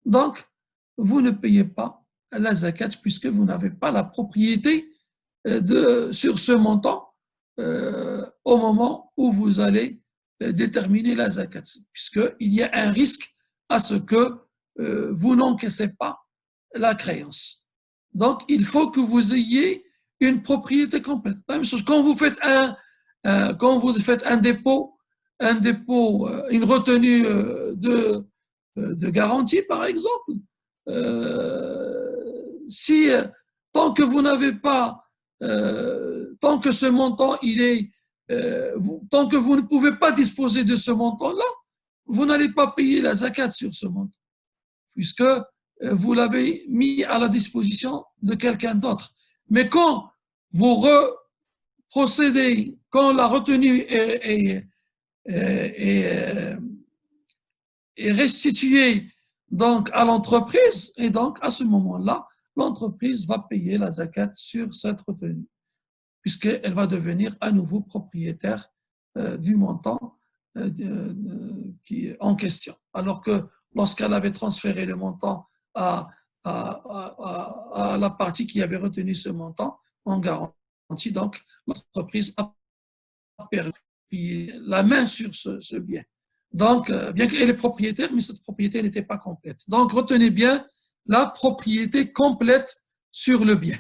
donc vous ne payez pas la zakat puisque vous n'avez pas la propriété sur ce montant au moment où vous allez déterminer la zakat, puisqu'il y a un risque à ce que vous n'encaissez pas la créance. Donc, il faut que vous ayez une propriété complète. La même chose, quand vous faites un dépôt un dépôt, une retenue de garantie, par exemple, si tant que vous n'avez pas, tant que ce montant, tant que vous ne pouvez pas disposer de ce montant-là, vous n'allez pas payer la zakat sur ce montant, puisque vous l'avez mis à la disposition de quelqu'un d'autre. Mais quand vous procédez, quand la retenue est restituée donc à l'entreprise, et donc à ce moment-là, l'entreprise va payer la zakat sur cette retenue, puisqu'elle va devenir à nouveau propriétaire du montant en question. Alors que lorsqu'elle avait transféré le montant à la partie qui avait retenu ce montant en garantie, donc l'entreprise a perdu la main sur ce bien. Donc, bien qu'elle est propriétaire, mais cette propriété n'était pas complète. Donc, retenez bien la propriété complète sur le bien.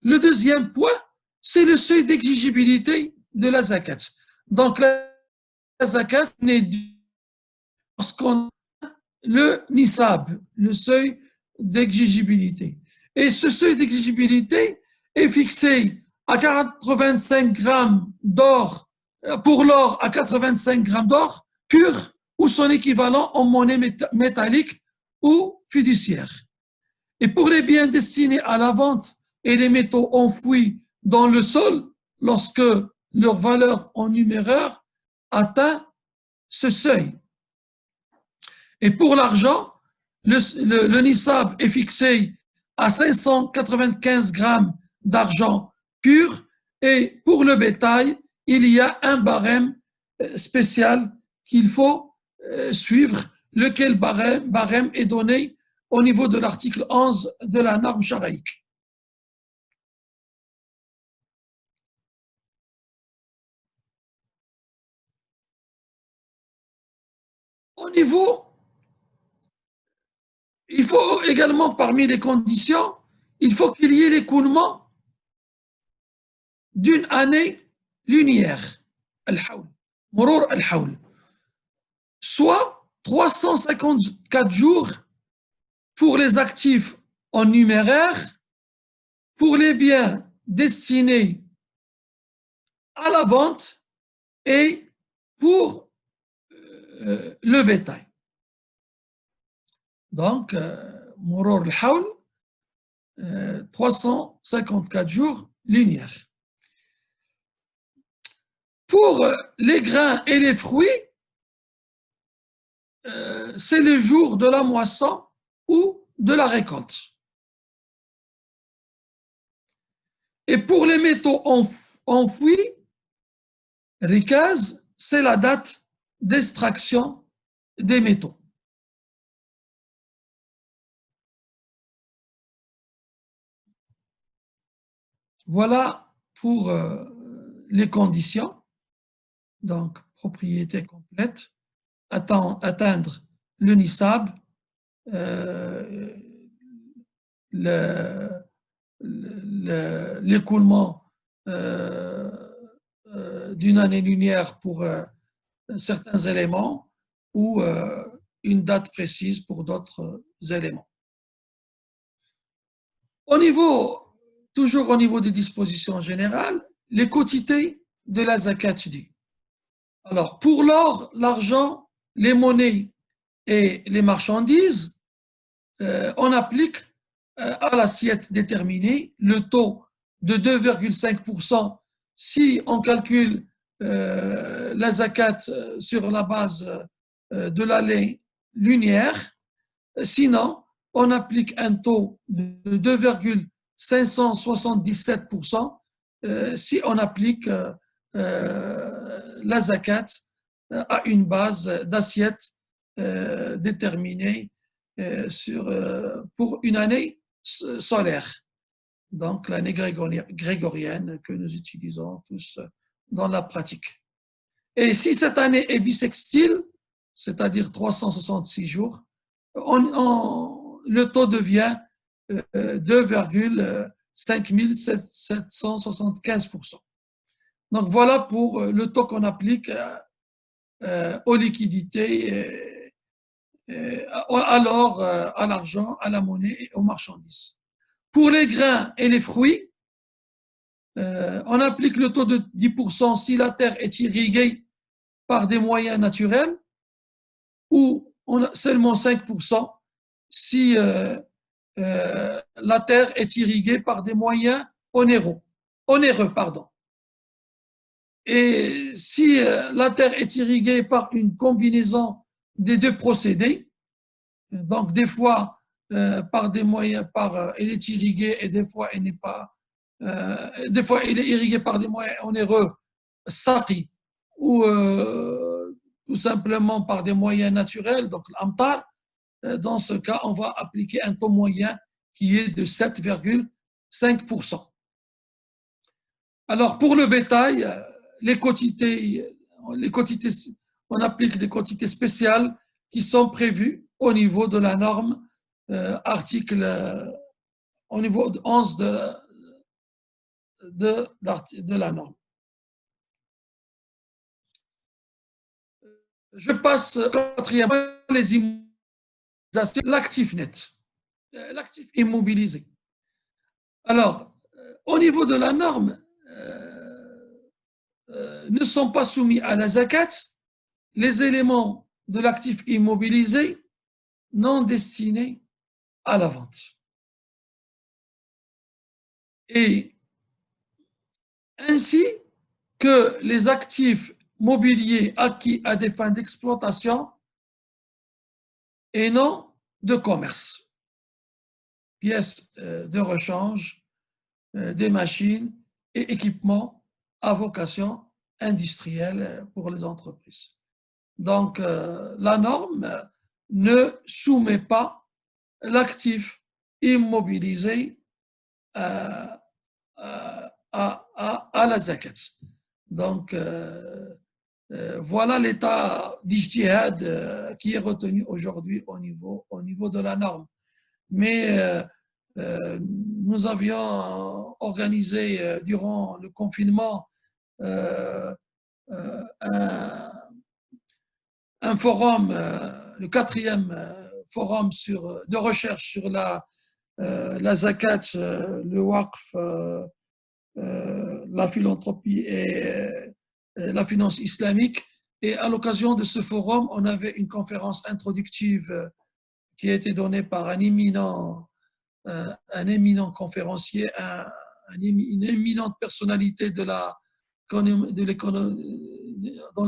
Le deuxième point, c'est le seuil d'exigibilité de la zakat. Donc, la zakat n'est due lorsqu'on a le nisab, le seuil d'exigibilité. Et ce seuil d'exigibilité est fixé à 85 grammes d'or, pour l'or à 85 grammes d'or pur ou son équivalent en monnaie métallique ou fiduciaire. Et pour les biens destinés à la vente et les métaux enfouis dans le sol, lorsque leur valeur en numéraire atteint ce seuil. Et pour l'argent, le nisab est fixé à 595 grammes d'argent pur, et pour le bétail, il y a un barème spécial qu'il faut suivre, lequel barème est donné au niveau de l'article 11 de la norme charaïque. Au niveau, il faut également, parmi les conditions, il faut qu'il y ait l'écoulement d'une année lunaire, al-hawl, mourour al-hawl, soit 354 jours pour les actifs en numéraire, pour les biens destinés à la vente et pour le bétail. Donc, mourour al-hawl, 354 jours lunaires. Pour les grains et les fruits, c'est le jour de la moisson ou de la récolte. Et pour les métaux enfouis, rikaz, c'est la date d'extraction des métaux. Voilà pour les conditions. Donc, propriété complète, atteindre le nisab, l'écoulement d'une année lunaire pour certains éléments ou une date précise pour d'autres éléments. Toujours au niveau des dispositions générales, les quotités de la zakat due. Alors, pour l'or, l'argent, les monnaies et les marchandises, on applique à l'assiette déterminée le taux de 2,5% si on calcule la zakat sur la base de l'année lunaire. Sinon, on applique un taux de 2,577% si on applique la zakat à une base d'assiette déterminée pour une année solaire, donc l'année grégorienne que nous utilisons tous dans la pratique. Et si cette année est bissextile, c'est-à-dire 366 jours, le taux devient 2,5775%. Donc voilà pour le taux qu'on applique aux liquidités, à l'or, à l'argent, à la monnaie et aux marchandises. Pour les grains et les fruits, on applique le taux de 10% si la terre est irriguée par des moyens naturels, ou seulement 5% si la terre est irriguée par des moyens onéreux. Et si la terre est irriguée par une combinaison des deux procédés, donc des fois par des moyens, elle est irriguée et des fois elle n'est pas, des fois elle est irriguée par des moyens onéreux, saqi, ou tout simplement par des moyens naturels, donc l'amtar. Dans ce cas, on va appliquer un taux moyen qui est de 7,5%. Alors, pour le bétail, on applique des quantités spéciales qui sont prévues au niveau de la norme, au niveau 11 de la norme. Je passe au quatrième point, les immobilisations, l'actif net, l'actif immobilisé. Alors, au niveau de la norme, ne sont pas soumis à la zakat les éléments de l'actif immobilisé non destinés à la vente. Et ainsi que les actifs mobiliers acquis à des fins d'exploitation et non de commerce. Pièces de rechange, des machines et équipements à vocation industrielle pour les entreprises. Donc, la norme ne soumet pas l'actif immobilisé à la zakat. Donc, voilà l'état d'ijtihad qui est retenu aujourd'hui au niveau de la norme. Mais nous avions organisé durant le confinement un forum, le 4e forum de recherche sur la zakat, le waqf, la philanthropie et la finance islamique. Et à l'occasion de ce forum, on avait une conférence introductive qui a été donnée par un éminent conférencier, une éminente personnalité dans le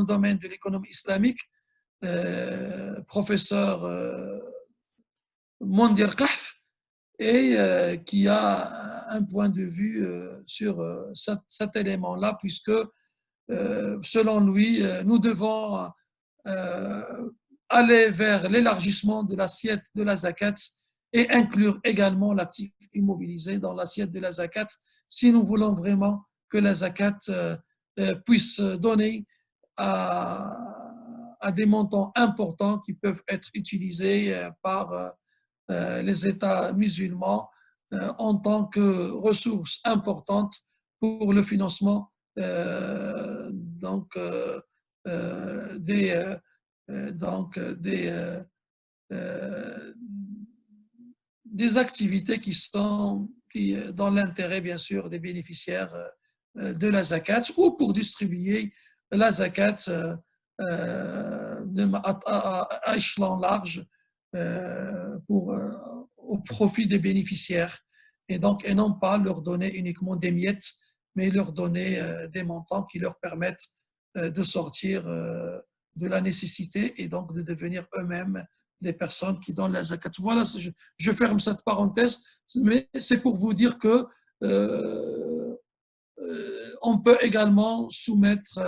domaine de l'économie islamique, professeur Mondir Kahf, et qui a un point de vue sur cet élément-là, puisque selon lui, nous devons aller vers l'élargissement de l'assiette de la zakat et inclure également l'actif immobilisé dans l'assiette de la zakat si nous voulons vraiment que la zakat puisse donner à des montants importants qui peuvent être utilisés par les États musulmans en tant que ressources importantes pour le financement des activités qui sont dans l'intérêt, bien sûr, des bénéficiaires de la zakat, ou pour distribuer la zakat à échelon large au profit des bénéficiaires, et non pas leur donner uniquement des miettes, mais leur donner des montants qui leur permettent de sortir de la nécessité et donc de devenir eux-mêmes des personnes qui donnent la zakat. Voilà, je ferme cette parenthèse, mais c'est pour vous dire que on peut également soumettre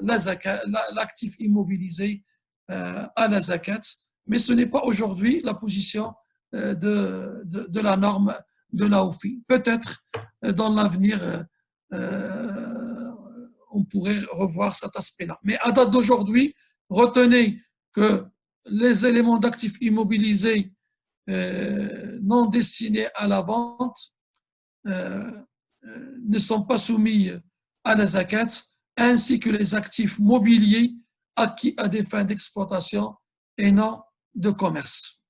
l'actif immobilisé à la zakat, mais ce n'est pas aujourd'hui la position de la norme de l'AOFI. Peut-être dans l'avenir, on pourrait revoir cet aspect-là. Mais à date d'aujourd'hui, retenez que les éléments d'actifs immobilisés non destinés à la vente ne sont pas soumis à la zakat, ainsi que les actifs mobiliers acquis à des fins d'exploitation et non de commerce.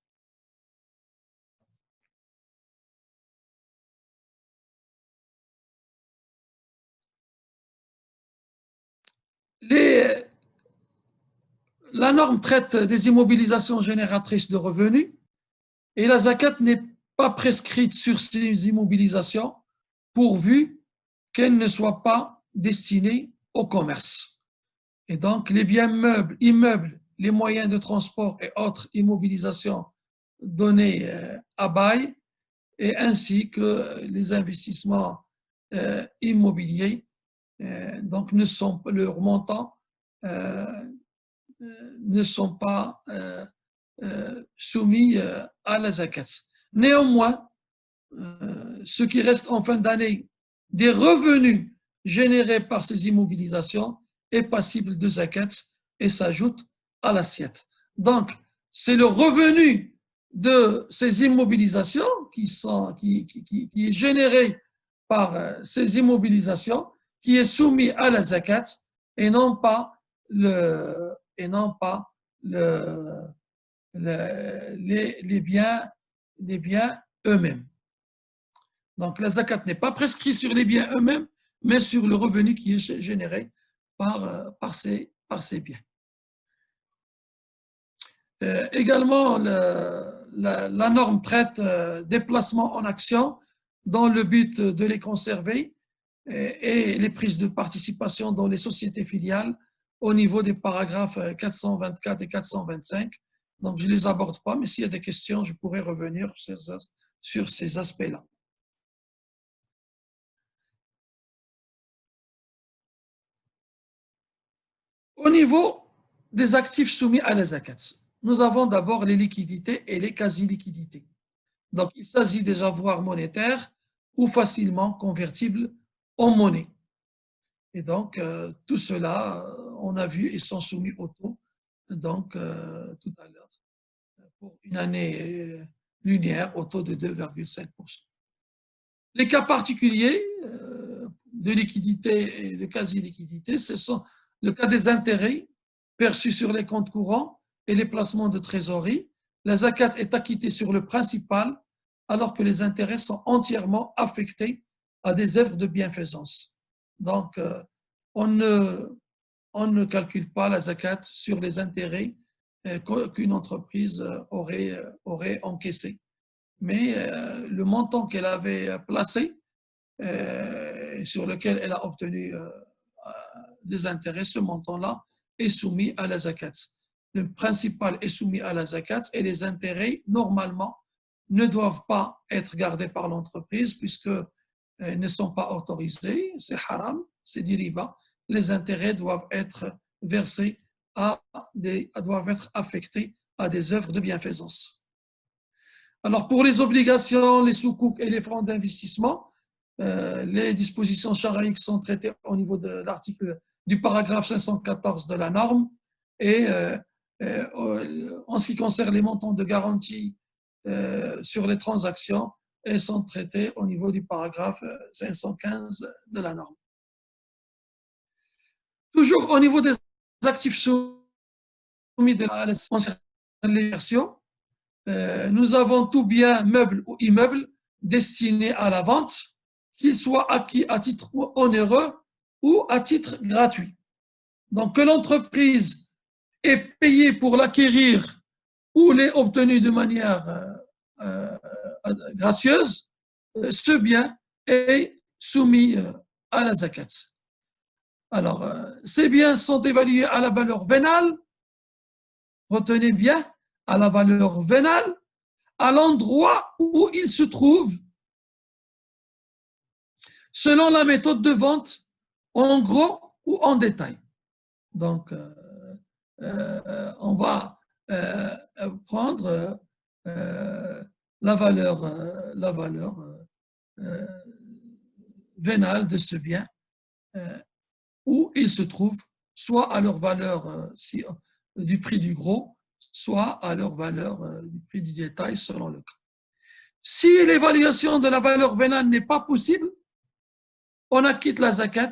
La norme traite des immobilisations génératrices de revenus et la zakat n'est pas prescrite sur ces immobilisations pourvu qu'elles ne soient pas destinées au commerce. Et donc, les biens meubles, immeubles, les moyens de transport et autres immobilisations données à bail, et ainsi que les investissements immobiliers, donc leurs montants ne sont pas soumis à la zakat. Néanmoins, ce qui reste en fin d'année des revenus générés par ces immobilisations est passible de zakat et s'ajoute à l'assiette. Donc, c'est le revenu de ces immobilisations qui est généré par ces immobilisations qui est soumis à la zakat et non pas les biens eux-mêmes. Donc, la zakat n'est pas prescrite sur les biens eux-mêmes, mais sur le revenu qui est généré par ces biens. Également, la norme traite des placements en actions dans le but de les conserver et les prises de participation dans les sociétés filiales au niveau des paragraphes 424 et 425. Donc, je ne les aborde pas, mais s'il y a des questions, je pourrais revenir sur ces aspects-là. Au niveau des actifs soumis à la zakat, nous avons d'abord les liquidités et les quasi-liquidités. Donc, il s'agit des avoirs monétaires ou facilement convertibles en monnaie. Et donc, tout cela, on a vu, ils sont soumis au taux, donc, tout à l'heure, pour une année lunaire, au taux de 2,5%. Les cas particuliers de liquidité et de quasi-liquidité, ce sont le cas des intérêts perçus sur les comptes courants et les placements de trésorerie. La zakat est acquittée sur le principal, alors que les intérêts sont entièrement affectés à des œuvres de bienfaisance. Donc, on ne calcule pas la zakat sur les intérêts qu'une entreprise aurait encaissés. Mais le montant qu'elle avait placé, sur lequel elle a obtenu des intérêts, ce montant-là est soumis à la zakat. Le principal est soumis à la zakat et les intérêts, normalement, ne doivent pas être gardés par l'entreprise puisqu'ils ne sont pas autorisés, c'est haram, c'est du riba. Les intérêts doivent être versés doivent être affectés à des œuvres de bienfaisance. Alors, pour les obligations, les soukouk et les fonds d'investissement, les dispositions charaïques sont traitées au niveau de l'article du paragraphe 514 de la norme et en ce qui concerne les montants de garantie sur les transactions, elles sont traitées au niveau du paragraphe 515 de la norme. Toujours au niveau des actifs soumis à les versions, nous avons tout bien meuble ou immeuble destiné à la vente, qu'il soit acquis à titre onéreux ou à titre gratuit. Donc, que l'entreprise ait payé pour l'acquérir ou l'ait obtenu de manière gracieuse, ce bien est soumis à la zakat. Alors, ces biens sont évalués à la valeur vénale, retenez bien, à la valeur vénale, à l'endroit où ils se trouvent, selon la méthode de vente, en gros ou en détail. Donc, on va prendre la valeur vénale de ce bien, où il se trouve, soit à leur valeur du prix du gros, soit à leur valeur du prix du détail, selon le cas. Si l'évaluation de la valeur vénale n'est pas possible, on acquitte la zakat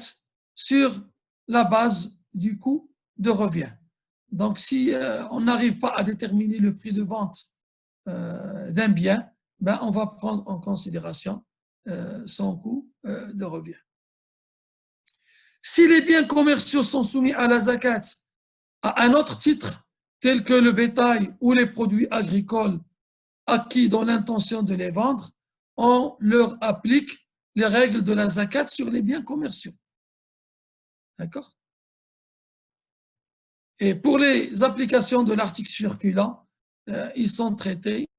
sur la base du coût de revient. Donc, si on n'arrive pas à déterminer le prix de vente d'un bien, ben, on va prendre en considération son coût de revient. Si les biens commerciaux sont soumis à la zakat à un autre titre, tel que le bétail ou les produits agricoles acquis dans l'intention de les vendre, on leur applique les règles de la zakat sur les biens commerciaux. D'accord? Et pour les applications de l'article circulant, ils sont traités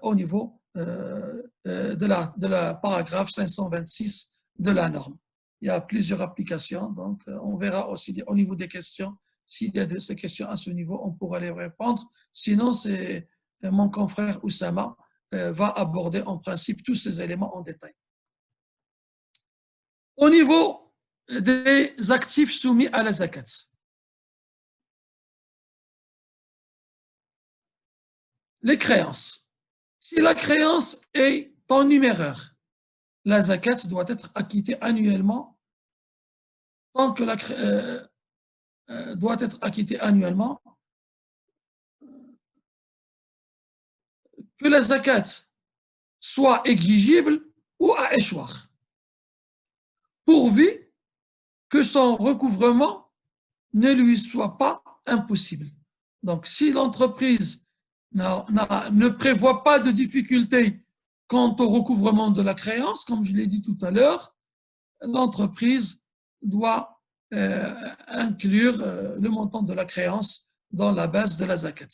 au niveau de la paragraphe 526 de la norme. Il y a plusieurs applications, donc on verra aussi au niveau des questions. S'il y a de ces questions à ce niveau, on pourra les répondre. Sinon, c'est mon confrère Oussama va aborder en principe tous ces éléments en détail. Au niveau des actifs soumis à la zakat. Les créances. Si la créance est en numéraire, la zakat doit être acquittée annuellement tant que doit être acquittée annuellement que la zakat soit exigible ou à échoir, pourvu que son recouvrement ne lui soit pas impossible. Donc, si l'entreprise ne prévoit pas de difficulté quant au recouvrement de la créance, comme je l'ai dit tout à l'heure, l'entreprise doit inclure le montant de la créance dans la base de la zakat.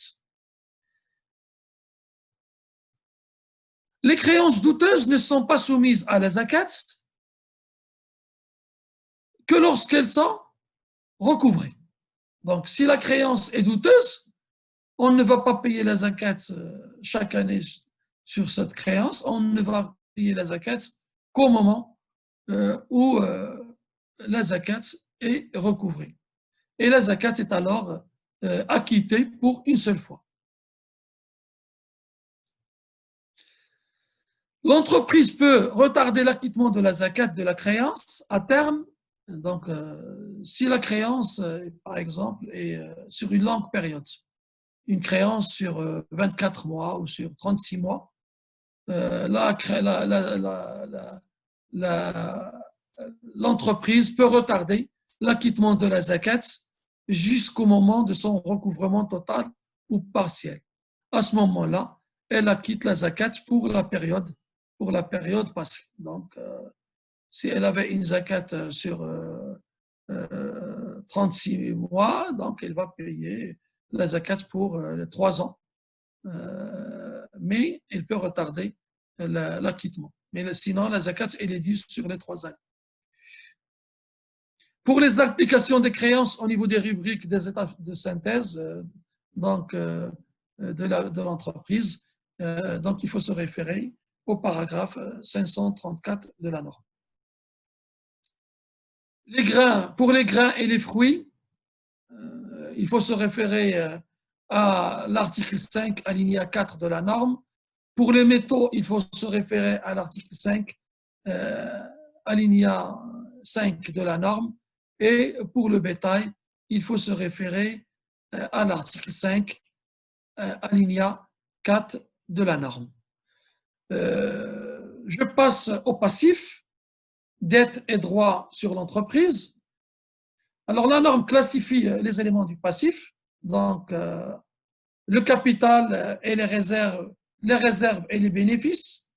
Les créances douteuses ne sont pas soumises à la zakat que lorsqu'elles sont recouvrées. Donc, si la créance est douteuse, on ne va pas payer la zakat chaque année sur cette créance, on ne va payer la zakat qu'au moment où la zakat est recouvrée. Et la zakat est alors acquittée pour une seule fois. L'entreprise peut retarder l'acquittement de la zakat de la créance à terme. Donc, si la créance, par exemple, est sur une longue période, une créance sur 24 mois ou sur 36 mois, l'entreprise peut retarder l'acquittement de la zakat jusqu'au moment de son recouvrement total ou partiel. À ce moment-là, elle acquitte la zakat pour la période passée. Donc, si elle avait une zakat sur 36 mois, donc elle va payer la zakat pour les 3 ans. Mais elle peut retarder l'acquittement. Mais sinon, la zakat, elle est due sur les 3 années. Pour les applications des créances au niveau des rubriques des états de synthèse, donc de l'entreprise, donc il faut se référer au paragraphe 534 de la norme. Pour les grains et les fruits, il faut se référer à l'article 5, alinéa 4 de la norme. Pour les métaux, il faut se référer à l'article 5, alinéa 5 de la norme. Et pour le bétail, il faut se référer à l'article 5, alinéa 4 de la norme. Je passe au passif, dettes et droits sur l'entreprise. Alors, la norme classifie les éléments du passif, donc le capital et les réserves et les bénéfices,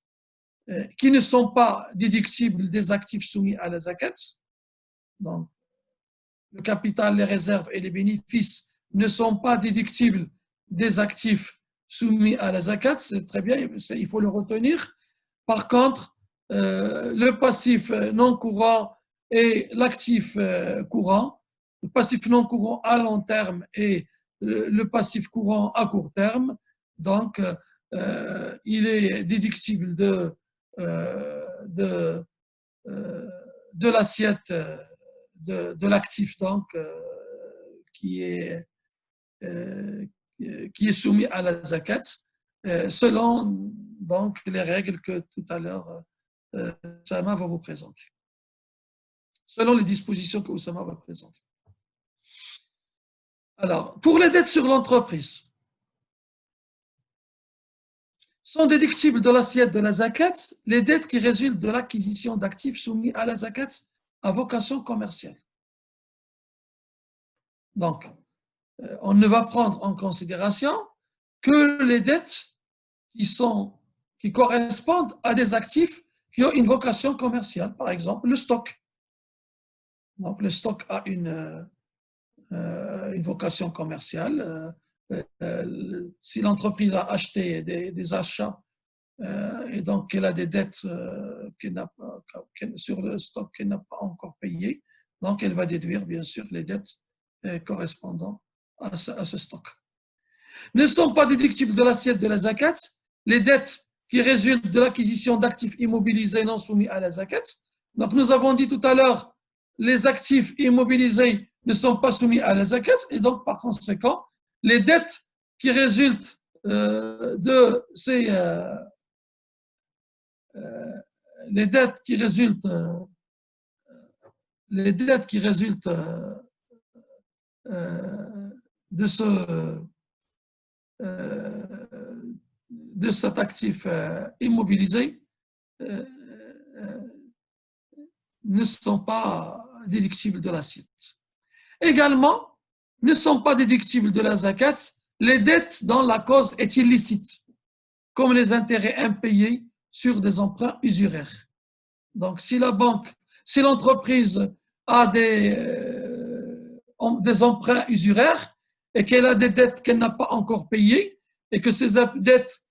qui ne sont pas déductibles des actifs soumis à la zakat. Donc, le capital, les réserves et les bénéfices ne sont pas déductibles des actifs soumis à la zakat, c'est très bien, il faut le retenir. Par contre, le passif non courant et l'actif courant, le passif non courant à long terme et le passif courant à court terme, donc il est déductible de l'assiette de l'actif donc qui est soumis à la zakat selon donc les règles que tout à l'heure Oussama va vous présenter. Selon les dispositions que Oussama va présenter. Alors, pour les dettes sur l'entreprise, sont déductibles de l'assiette de la zakat les dettes qui résultent de l'acquisition d'actifs soumis à la zakat à vocation commerciale. Donc, on ne va prendre en considération que les dettes qui correspondent à des actifs qui ont une vocation commerciale, par exemple le stock. Donc, le stock a une vocation commerciale. Si l'entreprise a acheté des achats et donc qu'elle a des dettes sur le stock qu'elle n'a pas encore payé, donc elle va déduire bien sûr les dettes correspondant à ce stock. Ne sont pas déductibles de l'assiette de la zakat les dettes qui résultent de l'acquisition d'actifs immobilisés non soumis à la zakat. Donc nous avons dit tout à l'heure, les actifs immobilisés ne sont pas soumis à la zakat et donc par conséquent, les dettes qui résultent de ces les dettes qui résultent de cet actif immobilisé ne sont pas déductibles de l'assiette. Également, ne sont pas déductibles de la zakat les dettes dont la cause est illicite, comme les intérêts impayés sur des emprunts usuraires. Donc, si l'entreprise a des emprunts usuraires et qu'elle a des dettes qu'elle n'a pas encore payées et que ces dettes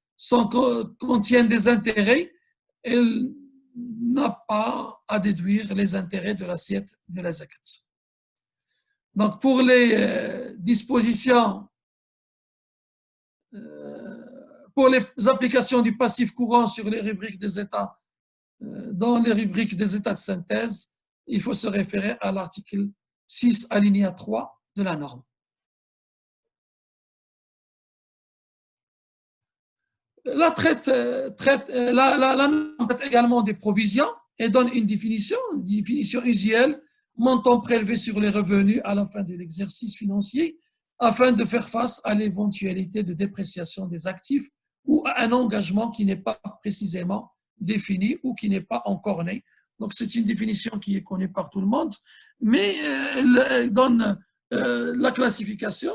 contiennent des intérêts, elle n'a pas à déduire les intérêts de l'assiette de la zakat. Donc, pour les dispositions, pour les applications du passif courant sur les rubriques des États, dans les rubriques des États de synthèse, il faut se référer à l'article 6, alinéa 3 de la norme. La norme traite également des provisions et donne une définition usuelle, montant prélevé sur les revenus à la fin de l'exercice financier afin de faire face à l'éventualité de dépréciation des actifs ou à un engagement qui n'est pas précisément défini ou qui n'est pas encore né. Donc, c'est une définition qui est connue par tout le monde, mais elle donne la classification.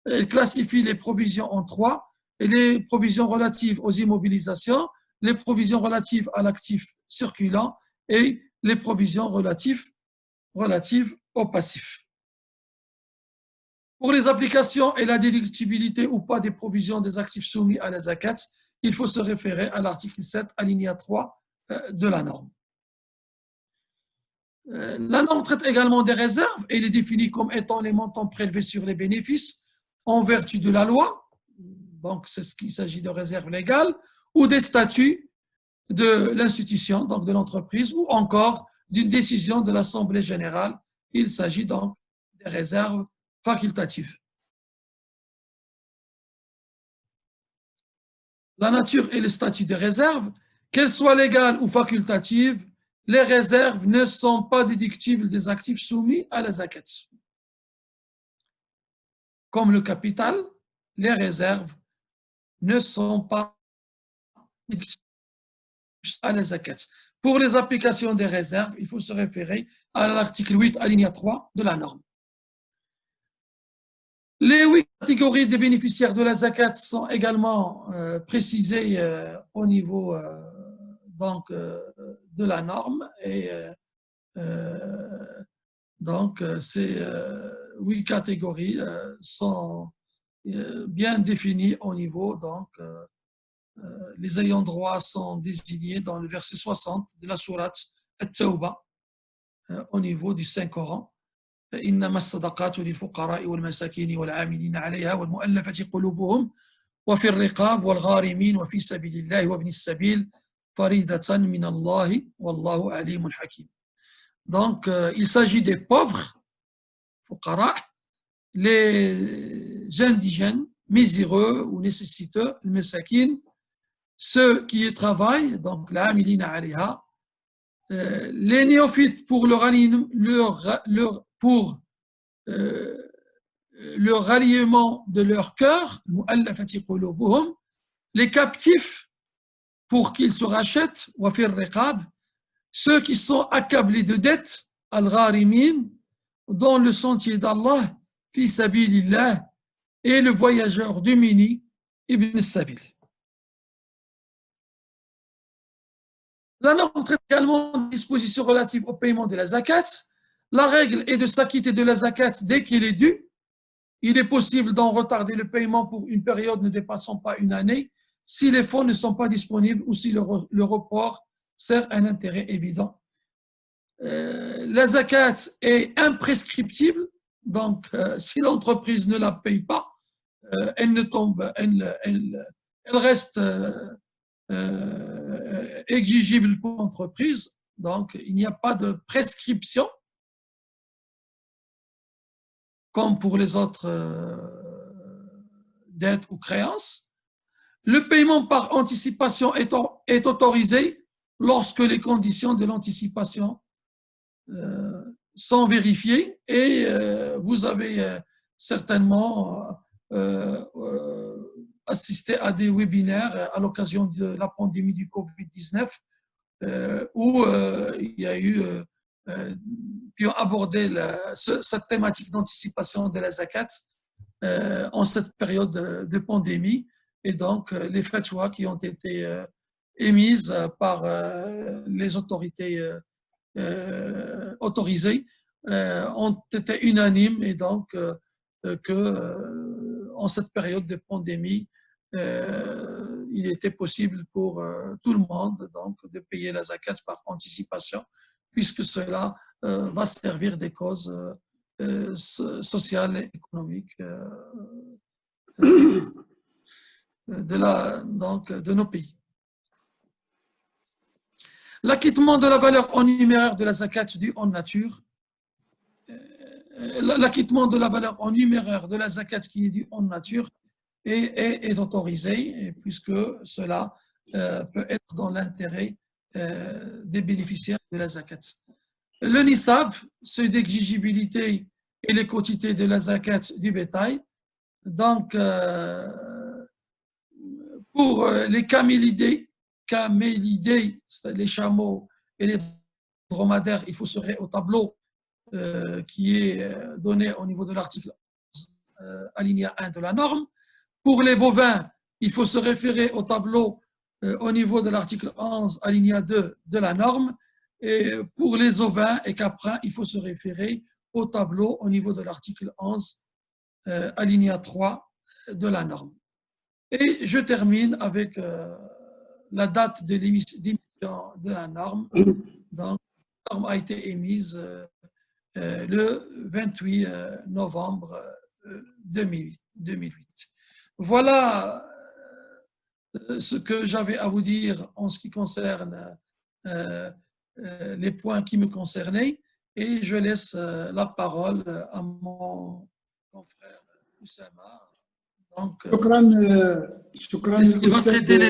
Elle classifie les provisions en trois, et les provisions relatives aux immobilisations, les provisions relatives à l'actif circulant et les provisions relatives au passif. Pour les applications et la déductibilité ou pas des provisions des actifs soumis à la zakat, il faut se référer à l'article 7, alinéa 3 de la norme. La norme traite également des réserves et les définit comme étant les montants prélevés sur les bénéfices en vertu de la loi, donc c'est ce qu'il s'agit de réserves légales, ou des statuts de l'institution, donc de l'entreprise, ou encore d'une décision de l'Assemblée générale. Il s'agit donc des réserves facultatives. La nature et le statut des réserves, qu'elles soient légales ou facultatives, les réserves ne sont pas déductibles des actifs soumis à la zakat. Comme le capital, les réserves ne sont pas déductibles à la zakat. Pour les applications des réserves, il faut se référer à l'article 8, alinéa 3 de la norme. Les 8 catégories des bénéficiaires de la zakat sont également précisées au niveau de la norme et donc ces 8 catégories sont bien définies au niveau, donc les ayants droit sont désignés dans le verset 60 de la sourate At-Tawbah au niveau du Saint-Coran. إنما الصدقات للفقراء والمساكين والعاملين عليها والمؤلفة قلوبهم وفي الرقاب والغارمين وفي سبيل الله وابن السبيل فريضة من الله والله عليم حكيم. Donc, il s'agit des pauvres, fuqara, les indigènes, miséreux ou nécessiteux, les masakin, ceux qui y travaillent, donc l'amilina alayha, les néophytes pour le ralliement de leur cœur, les captifs pour qu'ils se rachètent, ceux qui sont accablés de dettes, al-gharimin, dans le sentier d'Allah, fi sabilillah, et le voyageur démuni, ibn sabil. La norme traite également des dispositions relatives au paiement de la zakat. La règle est de s'acquitter de la zakat dès qu'il est dû. Il est possible d'en retarder le paiement pour une période ne dépassant pas une année si les fonds ne sont pas disponibles ou si le report sert un intérêt évident. La zakat est imprescriptible, donc si l'entreprise ne la paye pas, elle ne tombe, elle reste exigible pour l'entreprise, donc il n'y a pas de prescription comme pour les autres dettes ou créances. Le paiement par anticipation est autorisé lorsque les conditions de l'anticipation sont vérifiées et vous avez certainement assisté à des webinaires à l'occasion de la pandémie du Covid-19 où il y a eu qui ont abordé cette thématique d'anticipation de la zakat en cette période de pandémie. Et donc, les fatwas qui ont été émises par les autorités autorisées ont été unanimes et donc en cette période de pandémie, il était possible pour tout le monde donc, de payer la zakat par anticipation, puisque cela va servir des causes sociales et économiques de nos pays. L'acquittement de la valeur en numéraire de la zakat due en nature. L'acquittement de la valeur en numéraire de la zakat qui est due en nature est autorisé, puisque cela peut être dans l'intérêt des bénéficiaires de la zakat. Le nisab, seuil d'exigibilité et les quotités de la zakat du bétail. Donc, pour les camélidés, c'est-à-dire les chameaux et les dromadaires, il faut se référer au tableau qui est donné au niveau de l'article alinéa 1 de la norme. Pour les bovins, il faut se référer au tableau au niveau de l'article 11 alinéa 2 de la norme. Et pour les ovins et caprins, il faut se référer au tableau au niveau de l'article 11 alinéa 3 de la norme. Et je termine avec la date de l'émission de la norme. Donc, la norme a été émise le 28 novembre 2008. Voilà ce que j'avais à vous dire en ce qui concerne les points qui me concernaient, et je laisse la parole à mon confrère Oussama. Donc, شكرا il va traiter les